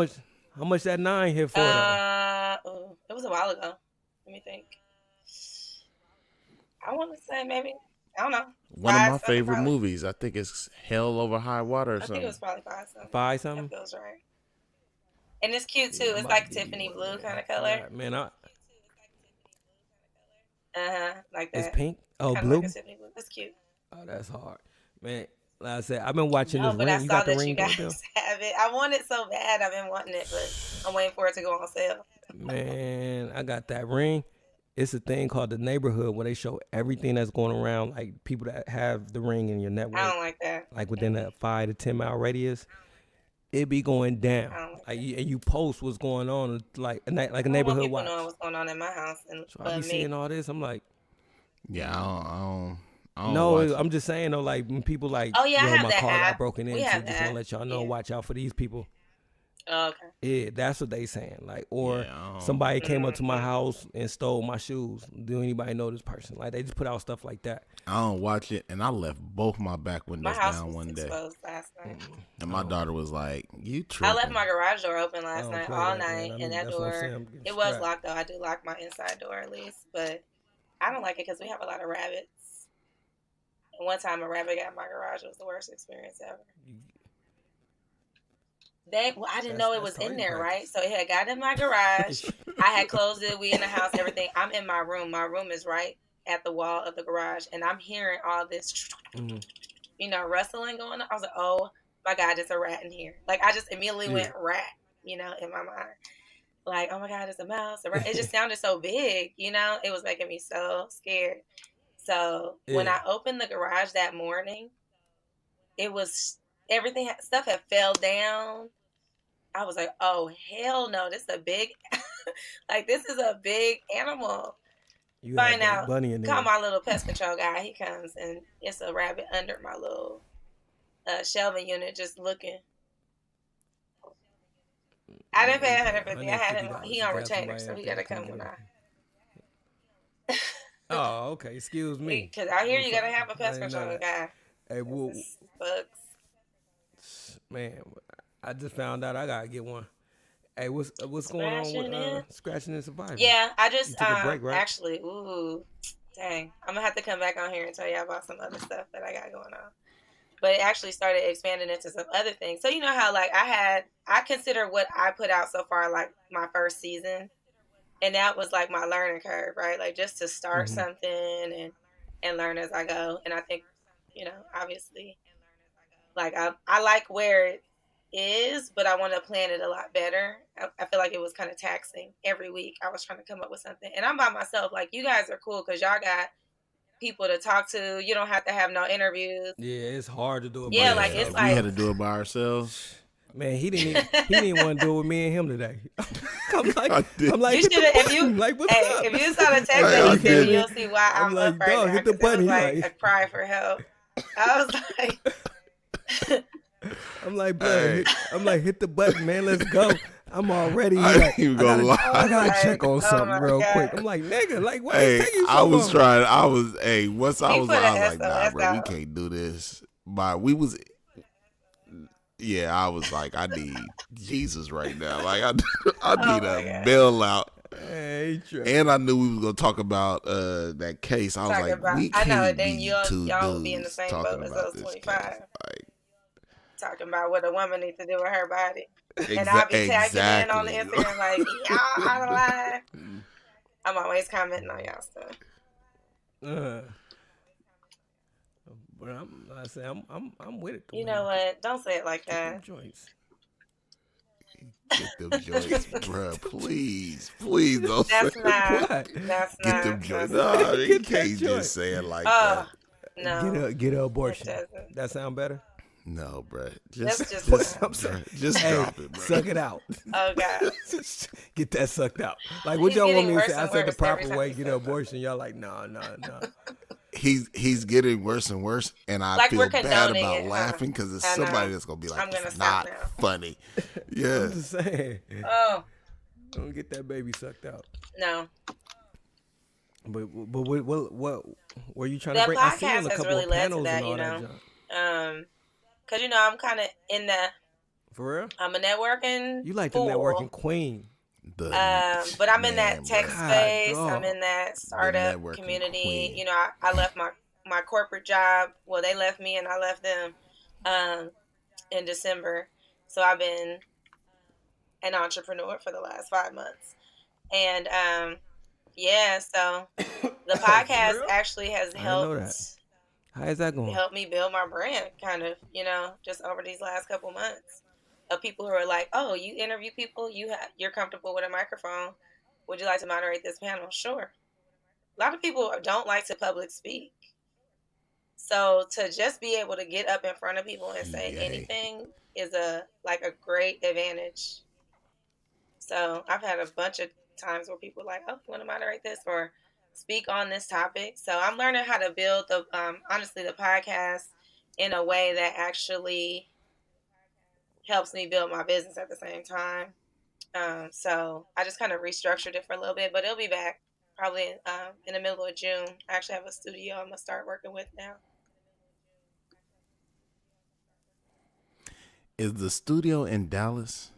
much that 9 hit for though? It was a while ago. Let me think. I want to say maybe, I don't know. One of my 5 something favorite probably. movies. I think it's Hell Over High Water or I think something. it was probably 5 something. 5 That something? feels right. And it's cute too. Yeah, I'm It's about like to give you Tiffany one, blue man. kind of color. Man, Like it's that. pink. Oh, Kind of blue. like a Tiffany blue. It's cute. Oh, that's hard, man. Like I said, I've been watching No, this but I Ring. You saw got the that you Ring guys doorbell? have it. I want it so bad. I've been wanting it, but I'm waiting for it to go on sale. Man, I got that Ring. It's a thing called the neighborhood where they show everything that's going around, like people that have the Ring in your I network, don't like that. like within a 5 to 10 mile radius. It be going down. I don't like Like that. and you post what's going on, like like a I don't want neighborhood people knowing watch. what's going on in my house and So I be but seeing me. all this. I'm like, Yeah, I don't no, watch it. I'm just saying though, like when people like, Oh yeah, I yo, have my that car got app. broken We into. have Just want that. to let y'all know, Yeah. watch out for these people. Oh, okay. Yeah, that's what they saying. Like, or Yeah, I don't. somebody came up to my Mm-hmm. house and stole my shoes. Do anybody know this person? Like, they just put out stuff like that. I don't watch it, and I left both my back My windows house down was one day, exposed last night. and I my don't, daughter was like, "You I left tripping?" my garage door open I last don't night, play all that, man. night, and that That's what I'm saying. door, I'm getting it was strapped. locked though. I do lock my inside door at least, but I don't like it because we have a lot of rabbits. And one time a rabbit got in my garage. It was the worst experience ever. I didn't know it That's was in target there, right? practice. So it had got in my garage. I had closed it. We in the house, everything. I'm in my room. My room is right at the wall of the garage, and I'm hearing all this, rustling going on. I was like, oh my God, there's a rat in here. Like, I just immediately Yeah. went rat, in my mind. Like, oh my God, it's a mouse. A rat. It just sounded so big, It was making me so scared. So when Yeah. I opened the garage that morning, it was everything, stuff had fell down. I was like, oh, hell no, this is a big, this is a big animal. You had Find Bugs out, Bunny in call there. my little pest control guy. He comes and it's a rabbit under my little shelving unit just looking. I didn't pay 150. I had him, $150 he to on have retainer, somebody so out he got there to come come get when it. I. Oh, okay. Excuse me. Because out here I'm you got to sorry. have a I pest didn't know control that. guy. Hey, well, It's bugs. man, I just found out I gotta get one. Hey, what's going on Scratching with in. scratching and surviving? Yeah, I You just took a break, right? actually, dang, I'm gonna have to come back on here and tell you about some other stuff that I got going on. But it actually started expanding into some other things. So you know how like I consider what I put out so far like my first season, and that was like my learning curve, right? Like just to start Mm-hmm. something and learn as I go. And I think, obviously, like I like where it is, but I want to plan it a lot better. I feel like it was kind of taxing every week. I was trying to come up with something, and I'm by myself. Like you guys are cool because y'all got people to talk to. You don't have to have no interviews. Yeah, it's hard to do it by Yeah, like Yeah, it's yourself, we had like. to bro. do it by ourselves. Man, he didn't want to do it with me and him today. I'm like, I did. I'm like, You hit should the have, button. Like, what's hey, up? if you saw the text Hey, that I he sent did me, it. you'll see why I'm I'm like, up right dog, now. hit the 'Cause it button. was He like like, a cry for help. I was like, I'm like, bro, Hey. I'm like, hit the button, man. Let's go. I'm already. He's I ain't like, even gonna lie. I gotta like, check on oh something my real quick. God. I'm like, nigga, like, why Hey, it take you I so was long? trying. Once I He was put like, an nah, SOS bro, we out. can't do this. But we was, yeah, I was like, I need Jesus right now. Like, I Oh need my a God. bailout. Hey, tripping. And I knew we was gonna talk about that case. I was Talking like, about, we I know, can't then be two y'all will be in the dudes same talking boat as about those this case. 25. Talking about what a woman needs to do with her body. Like, And I'll be tagging in on the exactly. Instagram like, y'all out of line. I'm always commenting on y'all stuff. But I say I'm with it. Though, You man. know what? Don't say it like Get them that. joints. Get them joints, bro. Please don't That's say not. What? That's get not. them joints. That's No, not. you Get that can't joint. just say it like Oh, that. no. Get a It abortion. doesn't. That sound better? No, bro. That's Just, just I'm saying. just drop it, bro. Suck it out. Oh, God. Get that sucked out. Like what He's y'all want getting me to worse say? I and said the worse every proper time way, he get says an something. abortion. Y'all like, no. He's getting worse and worse, and I Like feel we're bad condoning about it, huh? laughing because it's I know. somebody that's gonna be like, I'm gonna it's stop not now. funny. Yeah. I'm just saying. Oh, Don't get that baby sucked out. no. But what were you trying to The bring? I seen podcast a has couple really of led to panels that, and all that junk. Because, I'm kind of in For real? I'm a networking You like the fool. networking queen. But I'm in that tech God, space. dog. I'm in that startup networking community. queen. I left my corporate job. Well, they left me and I left them in December. So I've been an entrepreneur for the last 5 months. And so the podcast real? actually has I didn't know helped. that. How is that It going? helped me build my brand, kind of, just over these last couple months. Of people who are like, "Oh, you interview people, you're comfortable with a microphone. Would you like to moderate this panel?" Sure. A lot of people don't like to public speak. So to just be able to get up in front of people and say Yay. anything is a great advantage. So I've had a bunch of times where people are like, "Oh, you want to moderate this or speak on this topic?" So I'm learning how to build the honestly the podcast in a way that actually helps me build my business at the same time. So I just kind of restructured it for a little bit, but it'll be back probably in the middle of June. I actually have a studio I'm gonna start working with now. Is the studio in Dallas?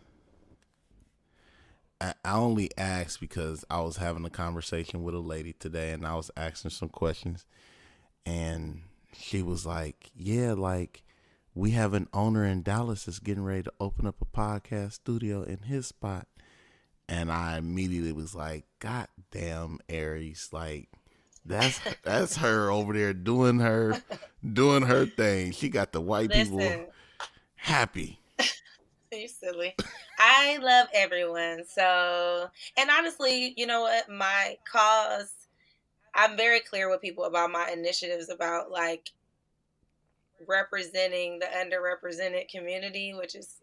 I only asked because I was having a conversation with a lady today and I was asking some questions and she was like, "Yeah, like we have an owner in Dallas that's getting ready to open up a podcast studio in his spot." And I immediately was like, "God damn, Aries, like that's her over there doing her thing. She got the white people Listen, happy." you silly. I love everyone. So, and honestly, you know what? My cause, I'm very clear with people about my initiatives about like representing the underrepresented community, which is,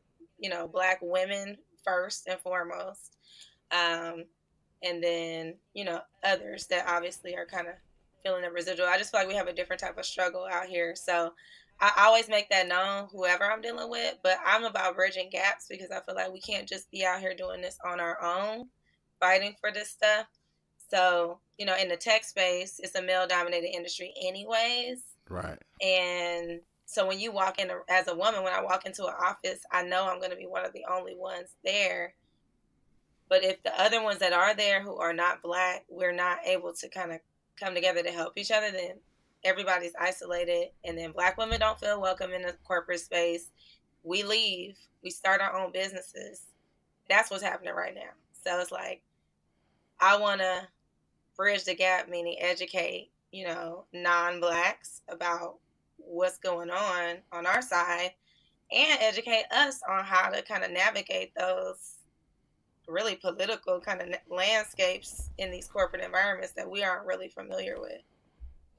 Black women first and foremost. Um, and then, others that obviously are kind of feeling the residual. I just feel like we have a different type of struggle out here. So I always make that known, whoever I'm dealing with, but I'm about bridging gaps because I feel like we can't just be out here doing this on our own, fighting for this stuff. So, in the tech space, it's a male dominated industry, anyways. Right. And so when you walk in as a woman, when I walk into an office, I know I'm going to be one of the only ones there. But if the other ones that are there who are not Black, we're not able to kind of come together to help each other, then everybody's isolated. And then Black women don't feel welcome in the corporate space. We leave, we start our own businesses. That's what's happening right now. So it's like, I want to bridge the gap, meaning educate, non-Blacks about what's going on our side and educate us on how to kind of navigate those really political kind of landscapes in these corporate environments that we aren't really familiar with.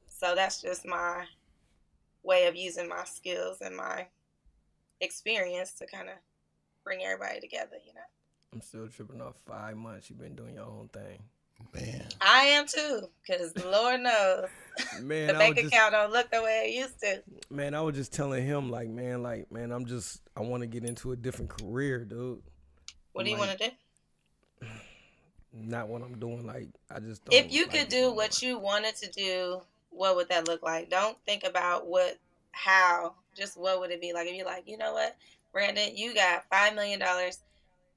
So that's just my way of using my skills and my experience to kind of bring everybody together. I'm still tripping off 5 months. You've been doing your own thing. Man. I am too, because Lord knows Man, the bank account don't look the way it used to. Man, I was just telling him, like, man, I want to get into a different career, dude. What do you want to do? Not what I'm doing. Like, I just don't. If you could do what you wanted to do, what would that look like? Don't think about how. Just what would it be like? If you're like, you know what, Brandon, you got $5 million.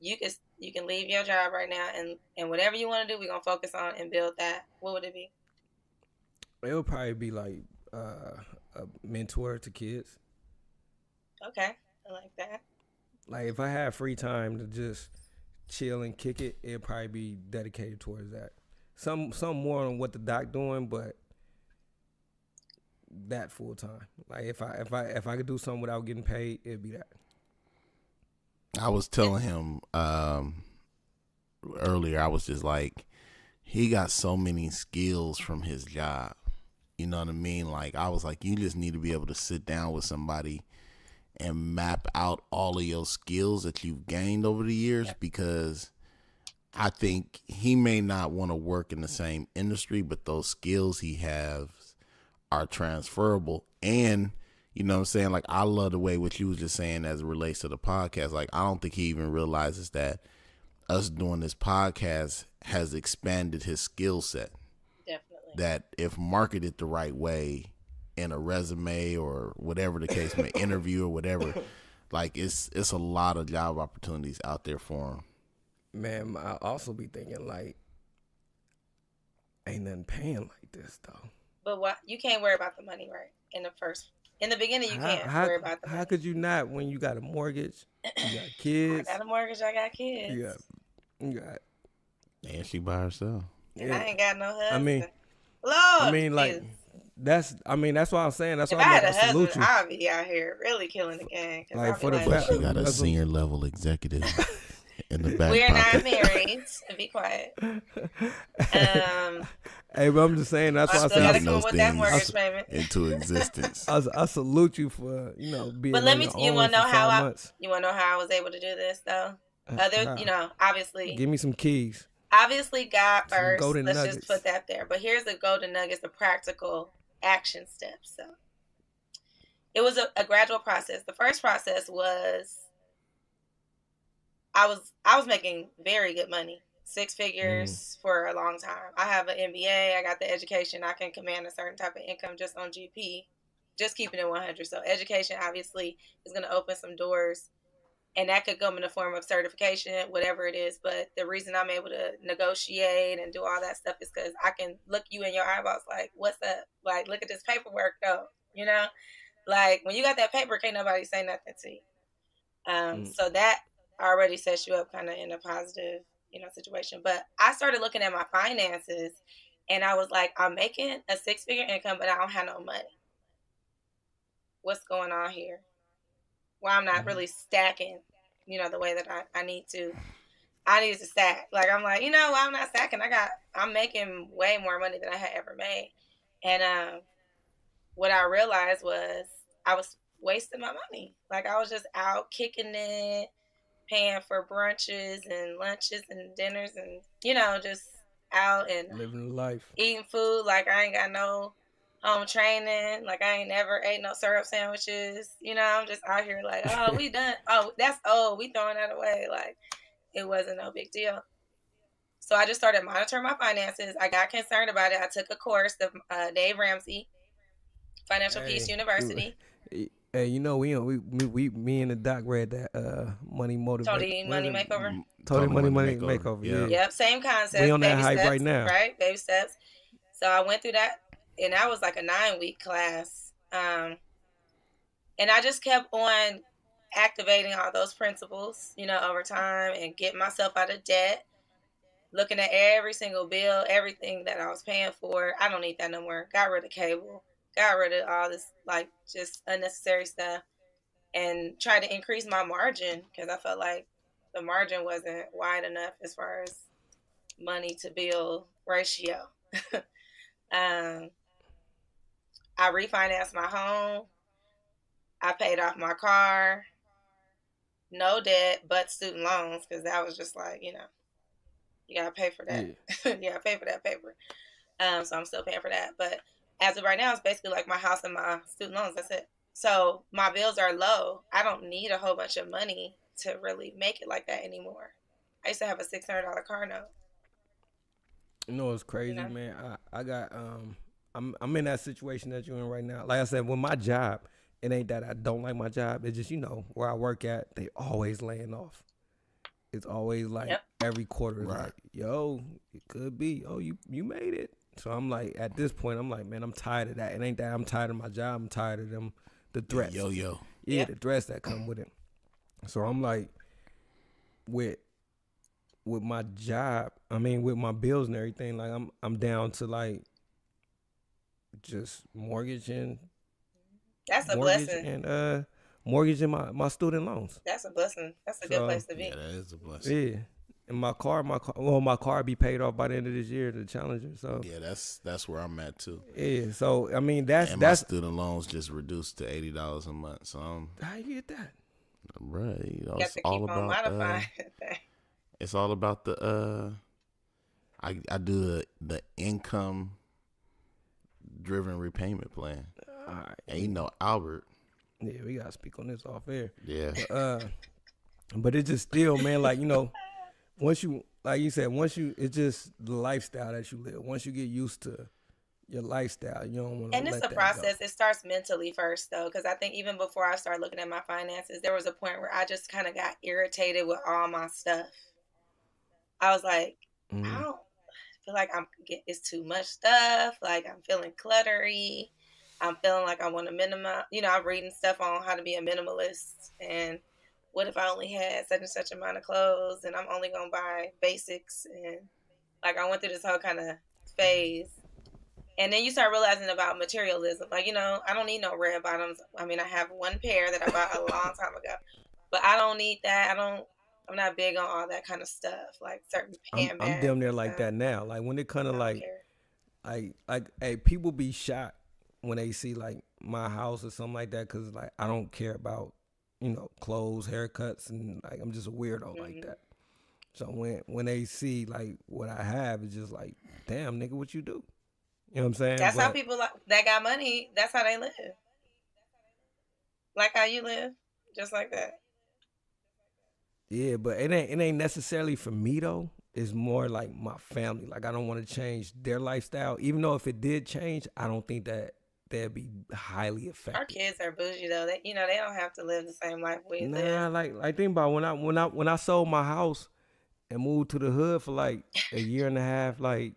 You can leave your job right now, and whatever you want to do, we're gonna focus on and build that. What would it be? It would probably be like a mentor to kids. Okay, I like that. Like, if I had free time to just chill and kick it, it'd probably be dedicated towards that. Some more on what the doc doing, but that full time. Like, if I could do something without getting paid, it'd be that. I was telling him earlier, I was just like, he got so many skills from his job. You know what I mean? Like, I was like, you just need to be able to sit down with somebody and map out all of your skills that you've gained over the years, because I think he may not want to work in the same industry, but those skills he has are transferable. And you know what I'm saying? Like, I love the way what you was just saying as it relates to the podcast. Like, I don't think he even realizes that us doing this podcast has expanded his skill set. Definitely. That if marketed the right way in a resume or whatever the case may, interview or whatever, like it's a lot of job opportunities out there for him. Man, I also be thinking, like, ain't nothing paying like this though. But what, you can't worry about the money, right? In the beginning, you can't worry about the money. How could you not when you got a mortgage, you got kids? I got a mortgage, I got kids. You got. And she by herself. And I ain't got no husband. I mean, Lord, like, Jesus. I mean, that's why I'm saying. That's If why I I'm like, had I a husband, salute you. I'd be out here really killing the game because Like I'd be for the like, But you fact, got a that's senior level executive in the back we're not pocket. married. So be quiet. Um, hey, but I'm just saying. That's I why I still say got to Speaking come up those with that things mortgage payment. into existence. I salute you for But being let on me. your You own want to for know how 5 months. you want to know how I was able to do this though? Other, How? obviously, Give me some keys, God some first. golden Let's just put nuggets. that there. But here's the golden nuggets, the practical action steps. So it was a gradual process. The first process was I was making very good money, six Mm. figures for a long time. I have an MBA. I got the education. I can command a certain type of income just on GP, just keeping it 100. So education obviously is going to open some doors, and that could come in the form of certification, whatever it is. But the reason I'm able to negotiate and do all that stuff is because I can look you in your eyeballs like, what's up? Like, look at this paperwork though. You know, like when you got that paper, can't nobody say nothing to you. Mm. So that already sets you up kind of in a positive, situation. But I started looking at my finances, and I was like, I'm making a six-figure income, but I don't have no money. What's going on here? Why I'm not really stacking, the way that I need to. I need to stack. Like I'm like, why I'm not stacking? I'm making way more money than I had ever made. And what I realized was I was wasting my money. Like I was just out kicking it, paying for brunches and lunches and dinners and just out and Living the life. eating food like I ain't got no home training, like I ain't never ate no syrup sandwiches. I'm just out here like, oh, we done. Oh, that's old. We throwing that away. Like it wasn't no big deal. So I just started monitoring my finances. I got concerned about it. I took a course, the Dave Ramsey Financial Peace Hey, University. hey, we me and the doc read that money motivate. Tony What is Money it? Makeover. Total money Makeover. makeover. Yeah. Yeah, Yep, same we concept, on that baby hype right steps, now. right? Baby steps. So I went through that, and that was like a 9-week class. And I just kept on activating all those principles, over time and getting myself out of debt, looking at every single bill, everything that I was paying for. I don't need that no more. Got rid of cable, got rid of all this, like, just unnecessary stuff, and tried to increase my margin because I felt like the margin wasn't wide enough as far as money to bill ratio. um, I refinanced my home. I paid off my car, no debt, but student loans because that was just like, you gotta pay for that. Yeah. You gotta pay for that paper. So I'm still paying for that. But as of right now, it's basically like my house and my student loans. That's it. So my bills are low. I don't need a whole bunch of money to really make it like that anymore. I used to have a $600 car note. You know it's You crazy, know, man. I got I'm in that situation that you're in right now. Like I said, with my job, it ain't that I don't like my job. It's just where I work at, they always laying off. It's always like yep. every quarter is Right. like, yo, it could be, oh, you made it. So I'm like, at this point, I'm like, man, I'm tired of that. It ain't that I'm tired of my job. I'm tired of the threats. Yo. Yeah, Yep. the threats that come with it. So I'm like, with my job, I mean, with my bills and everything, like I'm down to like just That's a mortgage blessing. and mortgage and my student loans. That's a blessing. That's a good So place to Yeah, be. that is a blessing. yeah. And my car be paid off by the end of this year, the Challenger. So Yeah, that's where I'm at too. yeah, so I mean that's And my student loans just reduced to $80 a month. So how you get that? right, You got it's to all keep on about modifying. it's all about the I do the income driven repayment plan. All right, And Albert. yeah, we gotta speak on this off air. Yeah. But it's just still, man, like once you like you said, it's just the lifestyle that you live. Once you get used to your lifestyle, you don't want to And it's let a that go. process. It starts mentally first, though, because I think even before I started looking at my finances, there was a point where I just kind of got irritated with all my stuff. I was like, I Mm. don't feel like it's too much stuff. Like I'm feeling cluttery. I'm feeling like I want to minimize. I'm reading stuff on how to be a minimalist, and what if I only had such and such amount of clothes, and I'm only gonna buy basics, and like I went through this whole kind of phase. And then you start realizing about materialism. Like, I don't need no red bottoms. I mean, I have one pair that I bought a long time ago, but I don't need that. I'm not big on all that kind of stuff, like certain I'm handbags damn near and like stuff. that now. Like when it kind of I don't care. like hey, people be shocked when they see like my house or something like that, because like I don't care about clothes, haircuts, and like I'm just a weirdo like that. So when they see like what I have, it's just like, damn nigga, what you do? You know what I'm saying? That's how people that got money. That's how they live. Like how you live, just like that. Yeah, but it ain't necessarily for me though. It's more like my family. Like I don't want to change their lifestyle. Even though if it did change, I don't think that they'd be highly affected. Our kids are bougie though. They they don't have to live the same life we live. Like think about when I sold my house and moved to the hood for like a year and a half, like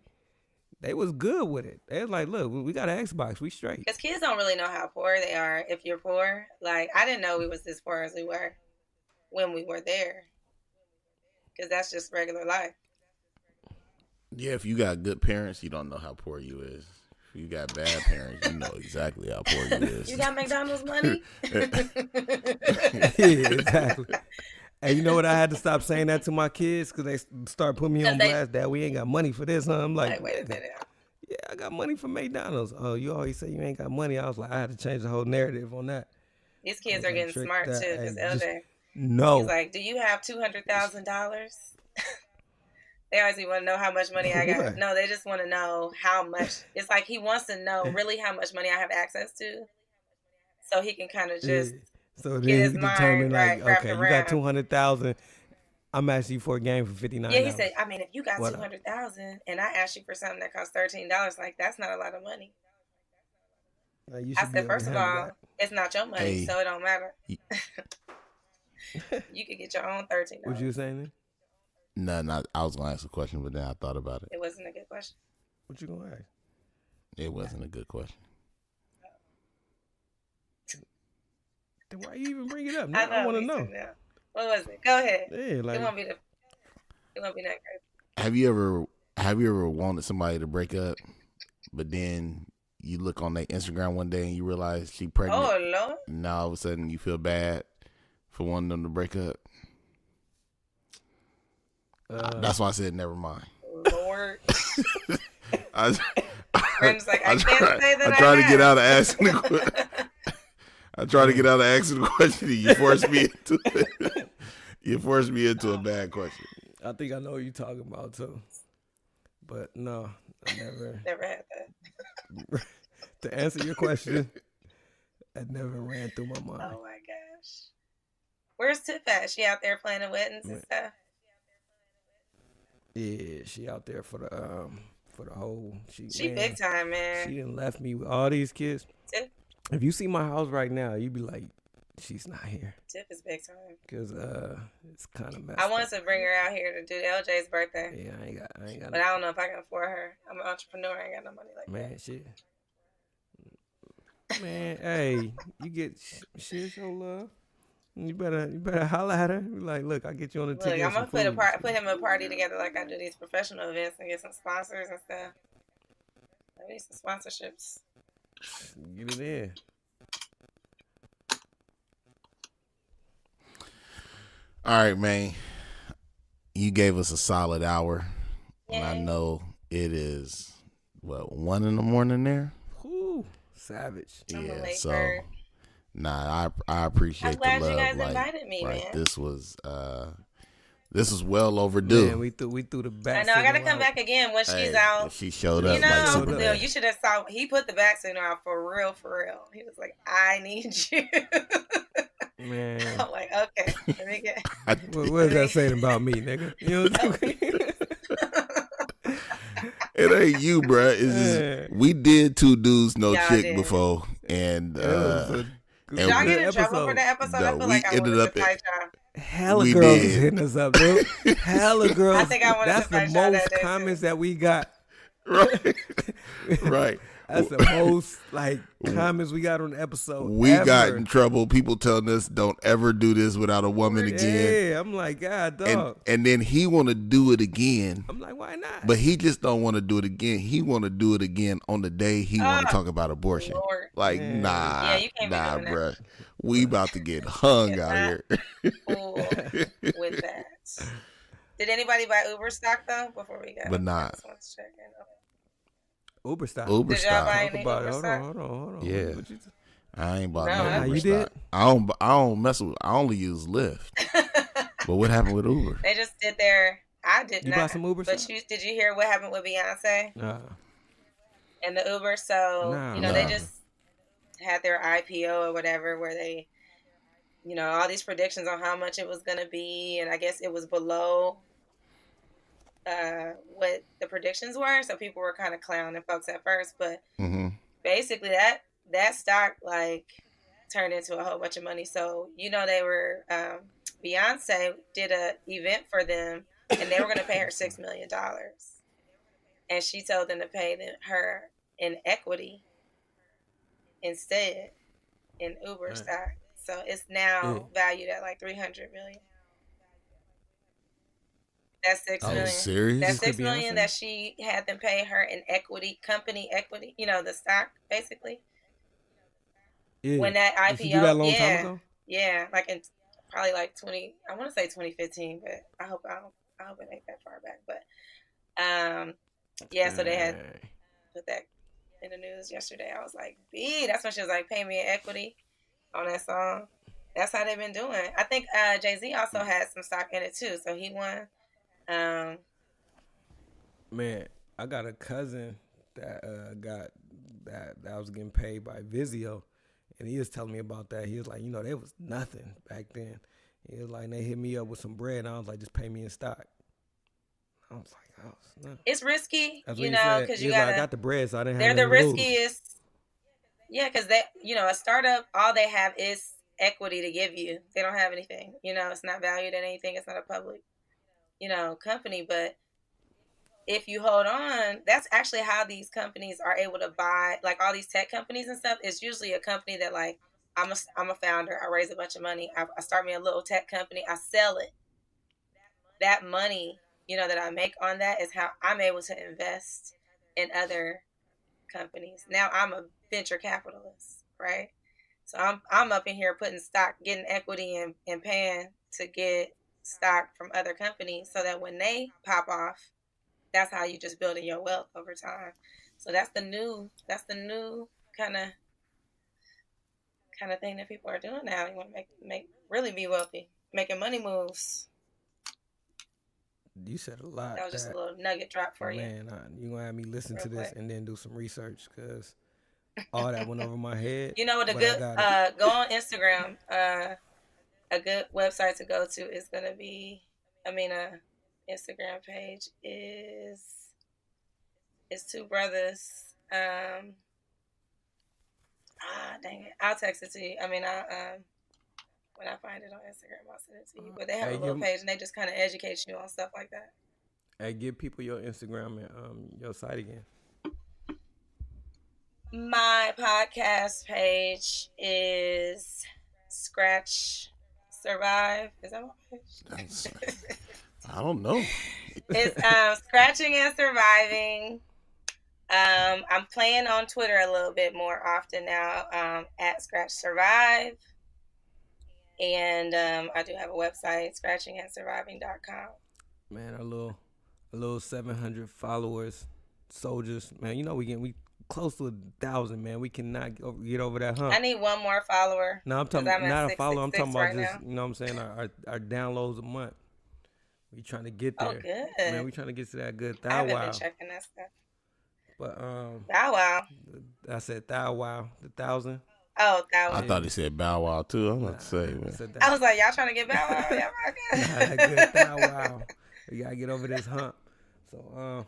they was good with it. They was like, look, we got an Xbox, we straight. Because kids don't really know how poor they are if you're poor. Like I didn't know we was this poor as we were when we were there. Because that's just regular life. Yeah, if you got good parents, you don't know how poor you is. If you got bad parents, you know exactly how poor you is. You got McDonald's money? Yeah, exactly. And you know what? I had to stop saying that to my kids because they start putting me on blast. Dad, we ain't got money for this, huh? I'm like, wait a minute. Yeah, I got money for McDonald's. Oh, you always say you ain't got money. I was like, I had to change the whole narrative on that. These kids are getting smart too. Because LJ, no, he's like, do you have $200,000? They always want to know how much money I got. What? No, they just want to know how much. It's like he wants to know really how much money I have access to, so he can kind of just so get his mind like, okay, you got 200,000. I'm asking you for a game for $59. Yeah, he said, I mean, if you got 200,000 and I asked you for something that costs $13, like that's not a lot of money. I said, first of all, it's not your money, so it don't matter. You could get your own $13. What you saying then? No, I was gonna ask a question, but then I thought about it. It wasn't a good question. What you gonna ask? It wasn't a good question. Then why you even bring it up? Now I want to know. What was it? Go ahead. Yeah, like it won't be that crazy. Have you ever wanted somebody to break up, but then you look on their Instagram one day and you realize she pregnant? Oh Lord! And now all of a sudden you feel bad for wanting them to break up. That's why I said never mind. Lord. I can't say that. I try to get out of asking the question. I try to get out of asking the question. You forced me into it. You forced me into a bad question. I think I know what you're talking about too. But no, I never had that. To answer your question, that never ran through my mind. Oh my gosh. Where's Tiff at? She out there planning weddings and stuff? Yeah, she out there for the whole. She big time, man. She done left me with all these kids. Tiff? If you see my house right now, you'd be like, she's not here. Tiff is big time. Because it's kind of messed I wanted to bring her out here to do LJ's birthday. Yeah, I ain't got. But I don't know if I can afford her. I'm an entrepreneur. I ain't got no money like that. Man, shit. Man, hey, you get shit your love. You better holler at her. Like, look, I'll get you on the ticket. I'm gonna put him a party together like I do these professional events and get some sponsors and stuff. I need some sponsorships. Get it in. All right, man. You gave us a solid hour. Yeah. And I know it is 1 a.m. there. Whoo, savage. Yeah, so nah, I appreciate the love. I'm glad you guys invited me, man. This was well overdue. Man, we threw the back. I know. I gotta come back again when she's out. She showed up. You should have saw. He put the back signal out for real. He was like, "I need you." Man, I'm like, okay. Let me get. What is that saying about me, nigga? You know what I'm saying? It ain't you, bro. It's just, we did Two Dudes No Chick before, and y'all get in trouble for the episode. I feel like I ended up at hella girls is hitting us up, dude. Hella girls. I think I wanted That's to fight the most comments that we got. Right. That's the most like comments we got on the episode. We ever. got in trouble. People telling us don't ever do this without a woman again. Yeah, I'm like, God, dog. And then he want to do it again. I'm like, why not? But he just don't want to do it again. He want to do it again on the day he want to talk about abortion. Lord. Like, Man. nah, Yeah, you can't be doing that. bruh. We about to get hung out here. Cool with that. Did anybody buy Uber stock though before we go? But nah. I just want to check in. Uber stock. Uber Did y'all stock. buy Talk any about Uber it. Hold stock? on. Yeah. I ain't bought No, no I- Uber you stock. did? I don't mess with. I only use Lyft. But what happened with Uber? They just did their. I did You not. bought some Uber But stock? did you hear what happened with Beyonce Nah. and the Uber? So Nah. they just had their IPO or whatever, where they, all these predictions on how much it was gonna be, and I guess it was below what the predictions were. So people were kind of clowning folks at first, but basically that stock like turned into a whole bunch of money. So they were Beyonce did a event for them, and they were going to pay her $6 million, and she told them to pay her in equity instead in Uber stock. So it's now valued at like $300 million. That's $6 million. Serious? That's Just $6 for million Beyonce? that she had them pay her in company equity. The stock basically. Yeah. When that IPO, Did you do that a long time ago? Yeah, like in probably like 20. I want to say 2015, but I hope it ain't that far back. But so they had put that in the news yesterday. I was like, B, that's when she was like, pay me in equity on that song. That's how they've been doing. I think Jay-Z also had some stock in it too, so he won. Man, I got a cousin that got that was getting paid by Vizio, and he was telling me about that. He was like, there was nothing back then. He was like, they hit me up with some bread, and I was like, just pay me in stock. I was like, oh, snap. It's risky, That's what he said. because He you was like, gotta. I got the bread, so I didn't They're have the nothing to lose. riskiest. Yeah, because they, a startup, all they have is equity to give you. They don't have anything. It's not valued at anything. It's not a public, company. But if you hold on, that's actually how these companies are able to buy, like all these tech companies and stuff. It's usually a company that like, I'm a founder. I raise a bunch of money. I start me a little tech company. I sell it. That money, that I make on that is how I'm able to invest in other companies. Now I'm a venture capitalist, right? So I'm up in here putting stock, getting equity, and paying to get stock from other companies, so that when they pop off, that's how you just building your wealth over time. So that's the new kind of thing that people are doing now. You want to make really be wealthy, making money moves. You said a lot. That was just a little nugget drop for you. Man, you're going to have me listen Real to this quick. and then do some research, because all that went over my head. You know what? Go on Instagram. A good website to go to is going to be, Instagram page is two brothers. Dang it. I'll text it to you. When I find it on Instagram, I'll send it to you. But they have a little page, and they just kind of educate you on stuff like that. Hey, give people your Instagram and your site again. My podcast page is Scratch Survive. Is that my page? I don't know. It's Scratching and Surviving. I'm playing on Twitter a little bit more often now, at Scratch Survive. And I do have a website, scratchingandsurviving.com. Man, a little 700 followers, soldiers. Man, we close to 1,000. Man, we cannot get over that hump. I need one more follower. No, I'm talking not a follower. I'm talking about just now. what I'm saying, our downloads a month. We trying to get there. Oh, good. Man, we trying to get to that good I Thou haven't Wow. been checking that stuff. But Bow Wow. I said Thou Wow, the 1,000. Oh, Thou Wow. I thought he said Bow Wow too. I'm about to say, man. I was like, y'all trying to get Bow Wow? Yeah, that good Thou Wow. We gotta get over this hump.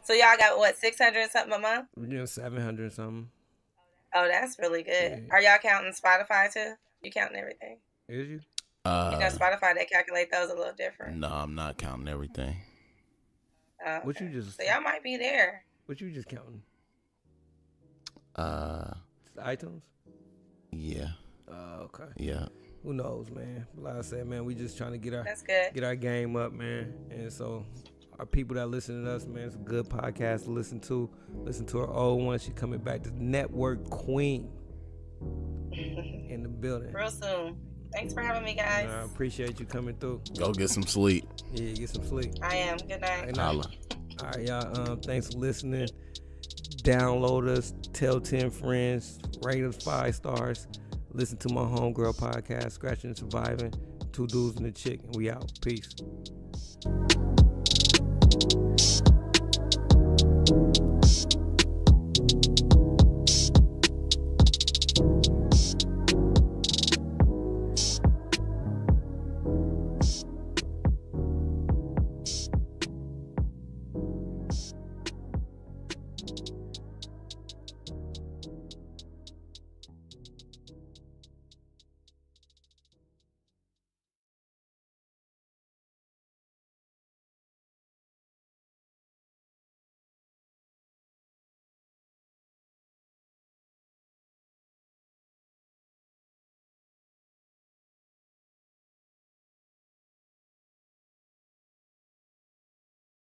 So y'all got what, 600 and something a month? We're doing 700 something. Oh, that's really good. Yeah. Are y'all counting Spotify too? You counting everything? Is you? Spotify, they calculate those a little different. No, I'm not counting everything. What you just? So y'all might be there. What you just counting? iTunes? Yeah. Okay. Yeah. Who knows, man? Like I said, man, we just trying to get That's good. our game up, man. And so our people that listen to us, man, it's a good podcast to listen to. Listen to her old one. She coming back to Network Queen in the building. Real soon. Thanks for having me, guys. I appreciate you coming through. Go get some sleep. Yeah, get some sleep. I am. Good night. Holla. All right, y'all. Thanks for listening. Download us. Tell 10 friends. Rate us 5 stars. Listen to my homegirl podcast, Scratching and Surviving. 2 dudes and a chick, and we out. Peace.